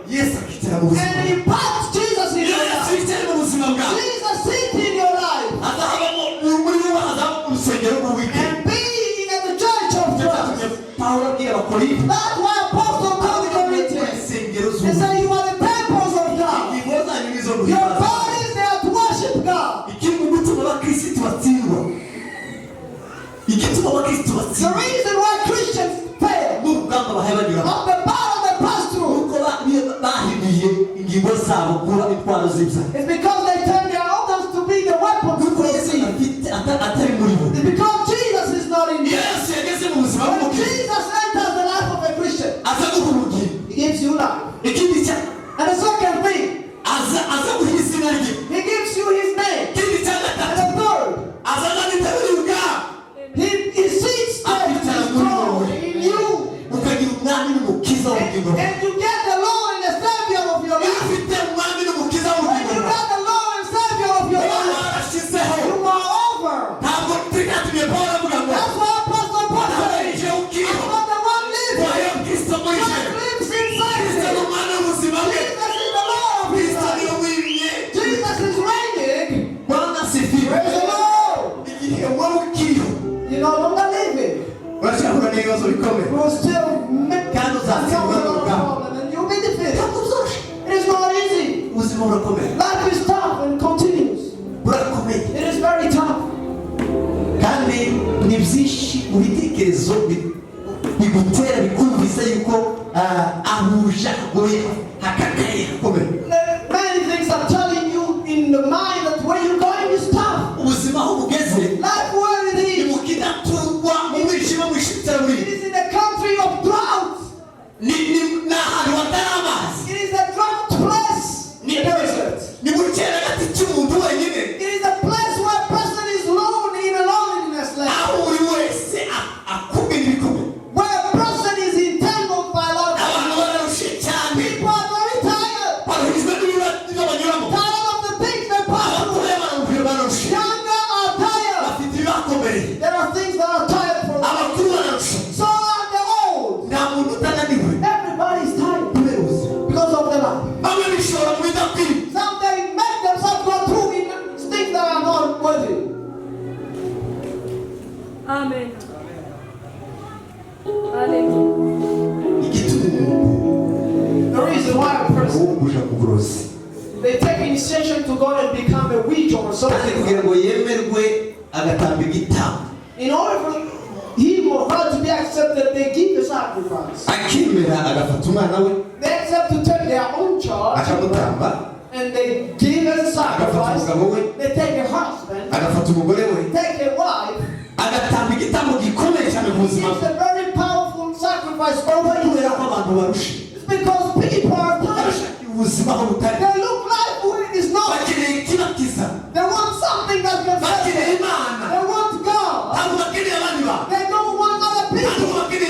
Speaker 1: Yesu akicara mu buzima
Speaker 2: and
Speaker 1: bwawe.
Speaker 2: impart Jesus in your
Speaker 1: Yesu
Speaker 2: life.
Speaker 1: yicaye mu buzima bwawe.
Speaker 2: Jesus sit in your life
Speaker 1: Azahabamo muri wowe hazaba mu rusengero rw'Uwiteka.
Speaker 2: and be in the church of
Speaker 1: Nicyo
Speaker 2: Christ.
Speaker 1: cyatumye Pawulo abwira Abakorinto.
Speaker 2: That's why Apostle told the Corinthians,
Speaker 1: Insengero
Speaker 2: he
Speaker 1: z'Uwiteka.
Speaker 2: said, you are the temples of God.
Speaker 1: Ingingo zanyu nizo
Speaker 2: Your
Speaker 1: guhimbaza.
Speaker 2: bodies, they are to worship God.
Speaker 1: Ikiri gutuma abakirisitu batsindwa. Igituma abakirisitu
Speaker 2: The
Speaker 1: batsindwa.
Speaker 2: reason why Christians fail
Speaker 1: N'urugamba bahaye banyuramo.
Speaker 2: of the battle they pass through
Speaker 1: Nuko bahinduye ingingo zabo kuba intwaro z'ibyaha.
Speaker 2: is because they turn their organs to be the weapons
Speaker 1: Nuko
Speaker 2: for
Speaker 1: Yesu
Speaker 2: sin.
Speaker 1: atari muri bo.
Speaker 2: It's because Jesus is not in you.
Speaker 1: Yesu yageze mu buzima
Speaker 2: When
Speaker 1: bw'umukristo.
Speaker 2: Jesus enters the life of a Christian,
Speaker 1: Aza guha ubugingo.
Speaker 2: He gives you life.
Speaker 1: Ikindi cya
Speaker 2: And the second thing,
Speaker 1: aza guha izina rye.
Speaker 2: He gives you His name.
Speaker 1: Ikindi cya
Speaker 2: And
Speaker 1: gatatu
Speaker 2: the third,
Speaker 1: aza anabitabira ubwabo.
Speaker 2: He sits there in His throne in you.
Speaker 1: Ukagira umwami n'umukiza w'ubugingo bwawe.
Speaker 2: And you get the Lord and the Savior of your
Speaker 1: Iyo
Speaker 2: life.
Speaker 1: ufite umwami n'umukiza
Speaker 2: When
Speaker 1: w'ubugingo
Speaker 2: you
Speaker 1: bwawe.
Speaker 2: got the Lord and Savior of your
Speaker 1: Wowe
Speaker 2: life,
Speaker 1: warashyizeho.
Speaker 2: you are over.
Speaker 1: Ntabwo byatumye Pawulo avuga ngo
Speaker 2: That's why Apostle Paul
Speaker 1: nawe
Speaker 2: said,
Speaker 1: ije ukiriho.
Speaker 2: I'm not the one living.
Speaker 1: Wayo Kristo muri je.
Speaker 2: God lives inside
Speaker 1: Kristo ni
Speaker 2: me.
Speaker 1: umwana w'ubuzima bwe.
Speaker 2: Jesus is the Lord of his
Speaker 1: Kristo niwe
Speaker 2: life.
Speaker 1: wimye.
Speaker 2: Jesus is reigning.
Speaker 1: Bwana asifiwe.
Speaker 2: Praise the Lord.
Speaker 1: Igihe wari ukiriho
Speaker 2: You're no longer living.
Speaker 1: urashobora n'ibibazo bikomeye.
Speaker 2: You will still make
Speaker 1: Kandi uzatsindwa n'urugamba.
Speaker 2: problem and you'll be defeated.
Speaker 1: Ntabwo byoroshye.
Speaker 2: It is not easy.
Speaker 1: Ubuzima burakomeye.
Speaker 2: Life is tough and continues.
Speaker 1: Burakomeye.
Speaker 2: It is very tough.
Speaker 1: Kandi ni byinshi mu bitekerezo bigutera bikumvise yuko ahuje agoye hakakaye hakomeye.
Speaker 2: Many things are telling you in the mind that where you're going is tough.
Speaker 1: Ubuzima aho bugeze
Speaker 2: Life where it
Speaker 1: ni
Speaker 2: is.
Speaker 1: mu kidaturwa mu mwijima
Speaker 2: It
Speaker 1: mwishitiraburiri.
Speaker 2: is in a country of drought.
Speaker 1: Ni ahantu hatari amazi.
Speaker 2: It is a drought place.
Speaker 1: Ni
Speaker 2: A desert.
Speaker 1: ni mu cyeragati cy'umuntu wenyine.
Speaker 2: It is a place where a person is lonely in a loneliness land.
Speaker 1: Aho buri wese akumira ibikomeye.
Speaker 2: Where a person is entangled by a lot of
Speaker 1: Abantu bararushe cyane.
Speaker 2: people are very tired.
Speaker 1: Baruhijwe n'ibyo banyuramo.
Speaker 2: Tired of the things they pass through.
Speaker 1: Abatoya bararushe.
Speaker 2: Younger are tired.
Speaker 1: Bafite ibibakomereye.
Speaker 2: There are things that are tired for them.
Speaker 1: Abakuru bararushe.
Speaker 2: So are the old.
Speaker 1: Nta muntu utananiwe.
Speaker 2: Everybody is tired
Speaker 1: Kubera ubuzima.
Speaker 2: because of their life.
Speaker 1: Bamwe bishora mu bidakwiye.
Speaker 2: Some they make themselves go through in things that are not worthy.
Speaker 3: Amen. Hallelujah.
Speaker 1: Igituma umuntu
Speaker 2: The reason why a person
Speaker 1: wo kuja ku burozi.
Speaker 2: they take initiation to go and become a witch or
Speaker 1: Kandi
Speaker 2: something.
Speaker 1: kugira ngo yemerwe agatamba igitambo.
Speaker 2: In order for him or her to be accepted, they give a sacrifice.
Speaker 1: Akemera agafata umwana we
Speaker 2: They accept to take their own child
Speaker 1: akamutamba.
Speaker 2: and they give as a
Speaker 1: Agafata
Speaker 2: sacrifice.
Speaker 1: umugabo we
Speaker 2: They take a husband,
Speaker 1: agafata umugore we
Speaker 2: take a wife.
Speaker 1: agatamba igitambo gikomeye cyane mu buzima
Speaker 2: It's
Speaker 1: bwe.
Speaker 2: a very powerful sacrifice over you.
Speaker 1: Kubera ko abantu barushe.
Speaker 2: It's because people are tired.
Speaker 1: Barashaka ubuzima aho butari.
Speaker 2: They look like who it is not.
Speaker 1: Bakeneye ikibakiza.
Speaker 2: They want something that can save
Speaker 1: Bakeneye
Speaker 2: them.
Speaker 1: Imana.
Speaker 2: They want God.
Speaker 1: Ntabwo bakeneye abandi bantu.
Speaker 2: They don't want other
Speaker 1: Ntabwo
Speaker 2: people.
Speaker 1: bakeneye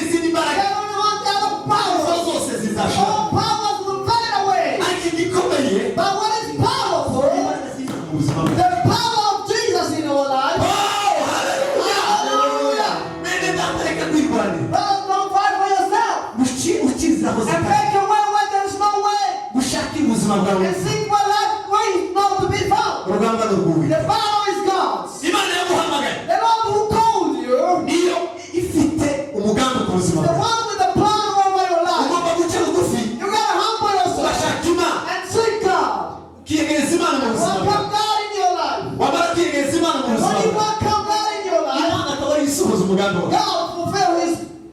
Speaker 1: buzima bwawe
Speaker 2: and seek my life where it's not to be found.
Speaker 1: urugamba n'urw'uwiteka
Speaker 2: The battle is God's.
Speaker 1: imana yaguhamagaye
Speaker 2: The Lord who called you,
Speaker 1: niyo ifite umugambi ku buzima
Speaker 2: the
Speaker 1: bwawe
Speaker 2: one with the plan over your life.
Speaker 1: ugomba guca bugufi
Speaker 2: You gotta humble yourself
Speaker 1: ugashaka imana
Speaker 2: and seek God.
Speaker 1: ukiyegereza imana mu buzima bwawe
Speaker 2: Welcome God in your life.
Speaker 1: wamara kwiyegereza imana mu buzima
Speaker 2: When you
Speaker 1: bwawe
Speaker 2: welcome God in your life,
Speaker 1: imana akaba ari isohoza umugambi wawe
Speaker 2: God fulfill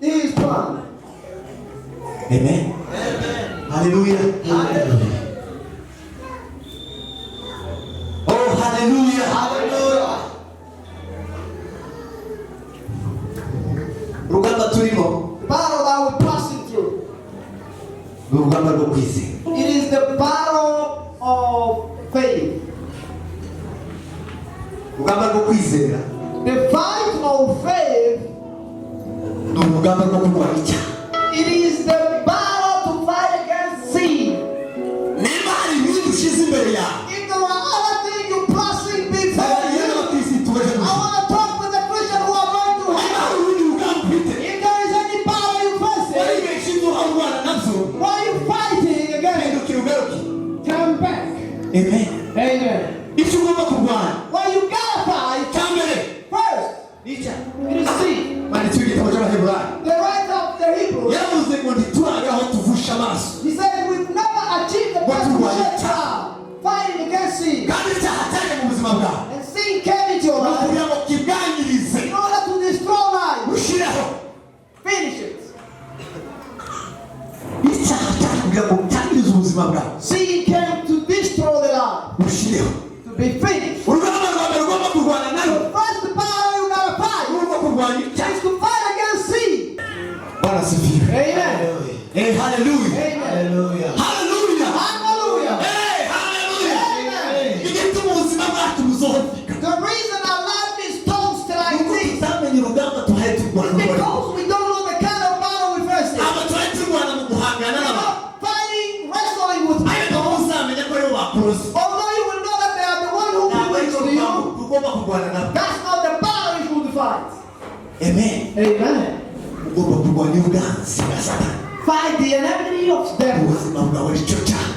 Speaker 2: His plan.
Speaker 1: amen haleluya oh haleluya
Speaker 2: Hallelujah.
Speaker 1: urugamba turimo
Speaker 2: The battle that we're passing through,
Speaker 1: ni urugamba rwo kwizera
Speaker 2: it is the battle of faith.
Speaker 1: urugamba rwo kwizera
Speaker 2: The fight of faith,
Speaker 1: ni urugamba rwo kurwanya icyaha
Speaker 2: it is the battle to fight against sin.
Speaker 1: niba hari ibindi ushyize imbere yawe
Speaker 2: If there are other things you're passing before
Speaker 1: abariye
Speaker 2: you,
Speaker 1: n'abakirisitu baje
Speaker 2: I
Speaker 1: mu
Speaker 2: want to talk with the Christian who are going to
Speaker 1: niba
Speaker 2: heaven.
Speaker 1: hari ubundi rugamba ufite
Speaker 2: If there is any battle you
Speaker 1: wari
Speaker 2: face,
Speaker 1: benshi duha urwana nabyo
Speaker 2: why are you fighting against?
Speaker 1: hindukira ugaruke
Speaker 2: Come back.
Speaker 1: amen
Speaker 2: Amen.
Speaker 1: icyo ugomba kurwanya
Speaker 2: Well, you gotta fight
Speaker 1: cya mbere
Speaker 2: first.
Speaker 1: ni icyaha
Speaker 2: It is sin.
Speaker 1: manditse igitabo cy'abaheburayo
Speaker 2: The right of the Hebrews.
Speaker 1: yaravuze ngo ntiturabe aho tuvusha amaso
Speaker 2: He said we've never achieved the best
Speaker 1: What do I
Speaker 2: shut
Speaker 1: do?
Speaker 2: down, fighting against sin.
Speaker 1: kandi icyaha cyaje mu buzima bwawe
Speaker 2: And sin came into your
Speaker 1: ni
Speaker 2: life
Speaker 1: ukugira ngo kibwangirize
Speaker 2: in order to destroy life.
Speaker 1: ushireho
Speaker 2: Finish it.
Speaker 1: icyaha cyaje kugira ngo cyangirize ubuzima bwawe
Speaker 2: Sin came to destroy the life,
Speaker 1: ushireho
Speaker 2: to be finished.
Speaker 1: urugamba rwa mbere ugomba kurwana nayo
Speaker 2: The first battle you gotta fight
Speaker 1: ugomba kurwanya icyaha
Speaker 2: is to fight against sin.
Speaker 1: bwana sifiwe
Speaker 2: Amen.
Speaker 1: haleluya
Speaker 2: Amen.
Speaker 1: haleluya
Speaker 2: Hallelujah.
Speaker 1: haleluya
Speaker 2: Amen.
Speaker 1: igituma ubuzima bwacu buzohofika
Speaker 2: The reason our life is toast like
Speaker 1: nuko
Speaker 2: this
Speaker 1: tutamenye urugamba tuhaye turwana
Speaker 2: is because we don't know the kind of battle we face.
Speaker 1: aba tuhaye turwana mu guhangana
Speaker 2: We're
Speaker 1: n'abantu
Speaker 2: not fighting, wrestling with
Speaker 1: ariko
Speaker 2: people.
Speaker 1: uzamenya ko aribo bakuroze
Speaker 2: Although you will know that they are the one who
Speaker 1: ntabwo ari
Speaker 2: belongs
Speaker 1: cyo
Speaker 2: to
Speaker 1: rugamba
Speaker 2: you,
Speaker 1: ugomba kurwana nabo
Speaker 2: that's not the battle you should fight.
Speaker 1: amen
Speaker 2: Amen.
Speaker 1: ugomba kurwanya ubwanzi bwa satani
Speaker 2: Fight the enemy of devil,
Speaker 1: ubuzima bwawe nicyo cyaha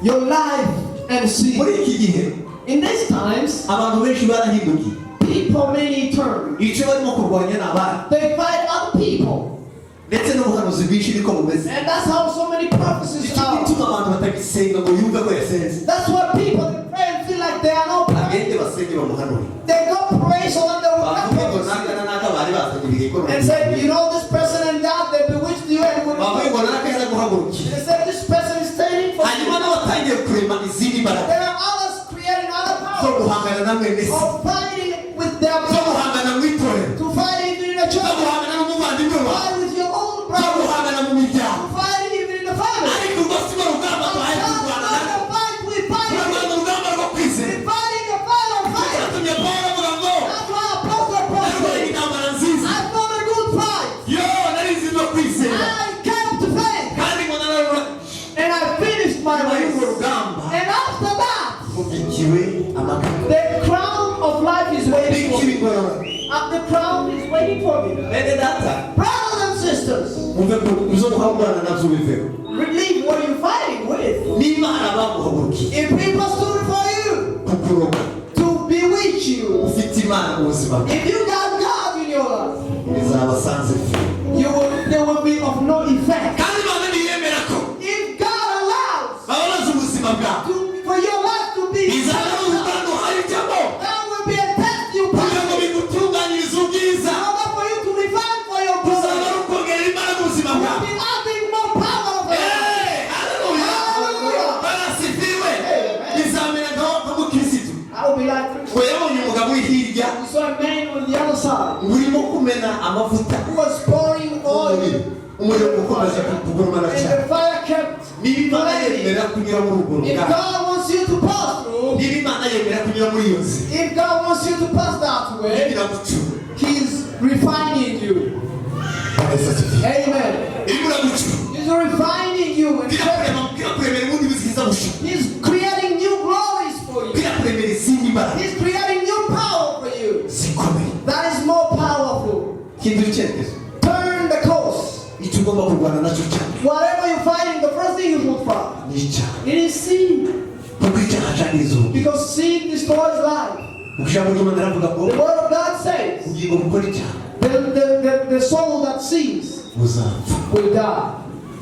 Speaker 2: your life and sin.
Speaker 1: muri iki gihe
Speaker 2: In these times,
Speaker 1: abantu benshi barahindukiye
Speaker 2: people many turn.
Speaker 1: icyo barimo kurwanya ni abana
Speaker 2: They fight other people.
Speaker 1: ndetse n'ubuhanuzi bwinshi niko bumeze
Speaker 2: And that's how so many prophecies
Speaker 1: icyo
Speaker 2: are.
Speaker 1: gituma abantu batagisenga ngo yumve ko yasenze
Speaker 2: That's why people they pray and feel like they are not praying.
Speaker 1: agende basenge bamuhanure
Speaker 2: They go pray so that they will not
Speaker 1: bavuge ngo
Speaker 2: prophesy.
Speaker 1: naka na naka bari basanye ibihe
Speaker 2: And say, you know, this person and that, they bewitched you and will
Speaker 1: bavuge ngo naka yari guhagurukira
Speaker 2: They say this person is standing for
Speaker 1: hanyuma
Speaker 2: you.
Speaker 1: n'abatangiye kurema izindi mbaraga
Speaker 2: There are others creating other
Speaker 1: zo
Speaker 2: powers
Speaker 1: guhangana na mwene se
Speaker 2: of fighting with their
Speaker 1: zo
Speaker 2: power,
Speaker 1: guhangana mu itorero
Speaker 2: to fight even in the
Speaker 1: zo
Speaker 2: church,
Speaker 1: guhangana n'umuvandimwe wawe
Speaker 2: fight with your own
Speaker 1: zo
Speaker 2: brother,
Speaker 1: guhangana mu miryango
Speaker 2: to fight even in the family.
Speaker 1: ariko urwo si rwo rugamba
Speaker 2: But
Speaker 1: tuhaye
Speaker 2: that's
Speaker 1: kurwana
Speaker 2: not
Speaker 1: narwo
Speaker 2: the fight we fight.
Speaker 1: turarwana urugamba rwo kwizera
Speaker 2: We're fighting the fight of faith.
Speaker 1: cyatumye pawulo avuga ngo
Speaker 2: That's why Apostle Paul
Speaker 1: narwanye
Speaker 2: said,
Speaker 1: intambara nziza
Speaker 2: I fought a good fight.
Speaker 1: yo narizi no kwizera
Speaker 2: I came to faith.
Speaker 1: kandi ngo nararura
Speaker 2: And I finished my
Speaker 1: nyuma y'urwo
Speaker 2: race.
Speaker 1: rugamba
Speaker 2: And after that,
Speaker 1: mubikiwe amagambo
Speaker 2: the crown of life is waiting for
Speaker 1: bikiwe
Speaker 2: me.
Speaker 1: ingororano
Speaker 2: The crown is waiting for me.
Speaker 1: bene data
Speaker 2: Brothers and sisters,
Speaker 1: umve ko izo guhangana nabyo biveho
Speaker 2: relieve what you're fighting with.
Speaker 1: niba hari abaguhagurukiye
Speaker 2: If people stood for you,
Speaker 1: kukuroga
Speaker 2: to bewitch you,
Speaker 1: ufite imana mu buzima bwawe
Speaker 2: if you got God in your life,
Speaker 1: bizabasanze
Speaker 2: they will be of no effect.
Speaker 1: kandi imana ntiyemera ko
Speaker 2: If God allows
Speaker 1: bababaza ubuzima bwawe
Speaker 2: for your life to be,
Speaker 1: izaba ari uruganda uhayijyamo
Speaker 2: that will be a test you
Speaker 1: kugira ngo
Speaker 2: pass.
Speaker 1: bigutunganyirize ubwiza
Speaker 2: In order for you to refine for your
Speaker 1: uzaba
Speaker 2: glory,
Speaker 1: ari ukongera imana mu buzima
Speaker 2: you'll
Speaker 1: bwawe
Speaker 2: be adding more power of your life.
Speaker 1: haleluya
Speaker 2: Hallelujah.
Speaker 1: barasifiwe bizamera nk'umukirisitu
Speaker 2: I will be like Christ.
Speaker 1: ngo yabonye umugabo uri hirya
Speaker 2: You saw a man on the other side
Speaker 1: urimo kumena amavuta
Speaker 2: who was pouring oil,
Speaker 1: umuriro ukomeza kugurumana
Speaker 2: and
Speaker 1: cyane
Speaker 2: the fire kept
Speaker 1: niba imana
Speaker 2: burning.
Speaker 1: yemera kunyura muri urwo
Speaker 2: If
Speaker 1: ruganda
Speaker 2: God wants you to pass through,
Speaker 1: niba imana yemera kunyura muri iyo nzira
Speaker 2: if God wants you to pass that way,
Speaker 1: iragucura
Speaker 2: He's refining you. Amen.
Speaker 1: irimo iragucura
Speaker 2: He's refining you and
Speaker 1: irakuremera ubundi bwiza busha
Speaker 2: He's creating new glories for you.
Speaker 1: irakuremera izindi mbaraga
Speaker 2: He's creating new power for you.
Speaker 1: zikomeye
Speaker 2: That is more powerful.
Speaker 1: hindura icyerekezo
Speaker 2: Turn the course.
Speaker 1: icyo tugomba kurwana nacyo cyane.
Speaker 2: Whatever you find, the first thing you should fight.
Speaker 1: Ni icyaha.
Speaker 2: It is sin.
Speaker 1: Kuko icyaha cyangiza ubugingo.
Speaker 2: Because sin destroys life.
Speaker 1: Ijambo ry'Imana riravuga ngo
Speaker 2: The word of God says,
Speaker 1: ubugingo bukora icyaha
Speaker 2: the soul that sins
Speaker 1: buzapfa.
Speaker 2: will die.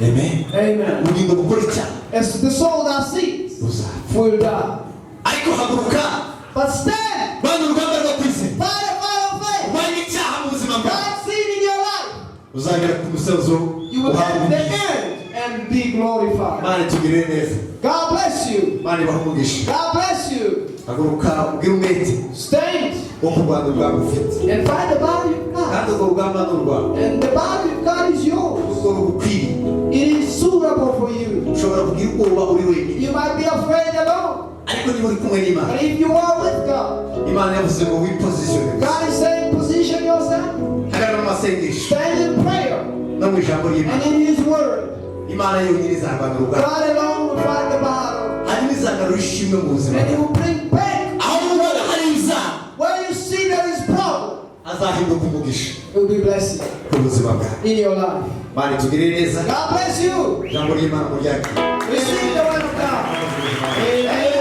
Speaker 1: Amen.
Speaker 2: Amen.
Speaker 1: Ubugingo bukora icyaha
Speaker 2: As the soul that sins
Speaker 1: buzapfa.
Speaker 2: will die.
Speaker 1: Ariko haguruka.
Speaker 2: But stand.
Speaker 1: Bana urugamba rwo kwizera.
Speaker 2: Fight a fight of faith.
Speaker 1: Urwanya icyaha mu buzima bwawe.
Speaker 2: Fight sin in your life.
Speaker 1: Uzagera ku musozo
Speaker 2: You will
Speaker 1: uhabwa
Speaker 2: at the
Speaker 1: umugisha.
Speaker 2: end and be glorified.
Speaker 1: Mana tugirire neza.
Speaker 2: God bless you.
Speaker 1: Mana ibahe umugisha.
Speaker 2: God bless you.
Speaker 1: Haguruka ubwire umwete
Speaker 2: Stand
Speaker 1: wo kurwanya urugamba ufite.
Speaker 2: and fight the battle of God.
Speaker 1: Kandi urwo rugamba ni urwawe.
Speaker 2: And the battle of God is yours.
Speaker 1: Urwo rugukwiriye.
Speaker 2: It is suitable for you.
Speaker 1: Ushobora kugira ubwoba uri wenyine.
Speaker 2: You might be afraid alone.
Speaker 1: Ariko niba uri kumwe n'Imana.
Speaker 2: But if you are with God,
Speaker 1: Imana yavuze ngo wipozisione.
Speaker 2: God is saying position yourself.
Speaker 1: Hagarara mu masengesho.
Speaker 2: Stand in prayer
Speaker 1: No mu ijambo ry'Imana.
Speaker 2: and in His word.
Speaker 1: Imana yonyine izarwanya urugamba.
Speaker 2: God alone will fight the battle.
Speaker 1: Hanyuma izagarura ishimwe mu buzima
Speaker 2: And He
Speaker 1: bwawe.
Speaker 2: will bring back
Speaker 1: Aho ubona hari ibyaha
Speaker 2: where you see there is problem.
Speaker 1: azahinduka umugisha
Speaker 2: It will be blessing
Speaker 1: ku buzima bwawe.
Speaker 2: in your life.
Speaker 1: Mana tugirire neza.
Speaker 2: God bless you.
Speaker 1: Ijambo ry'Imana mu ryakire.
Speaker 2: Receive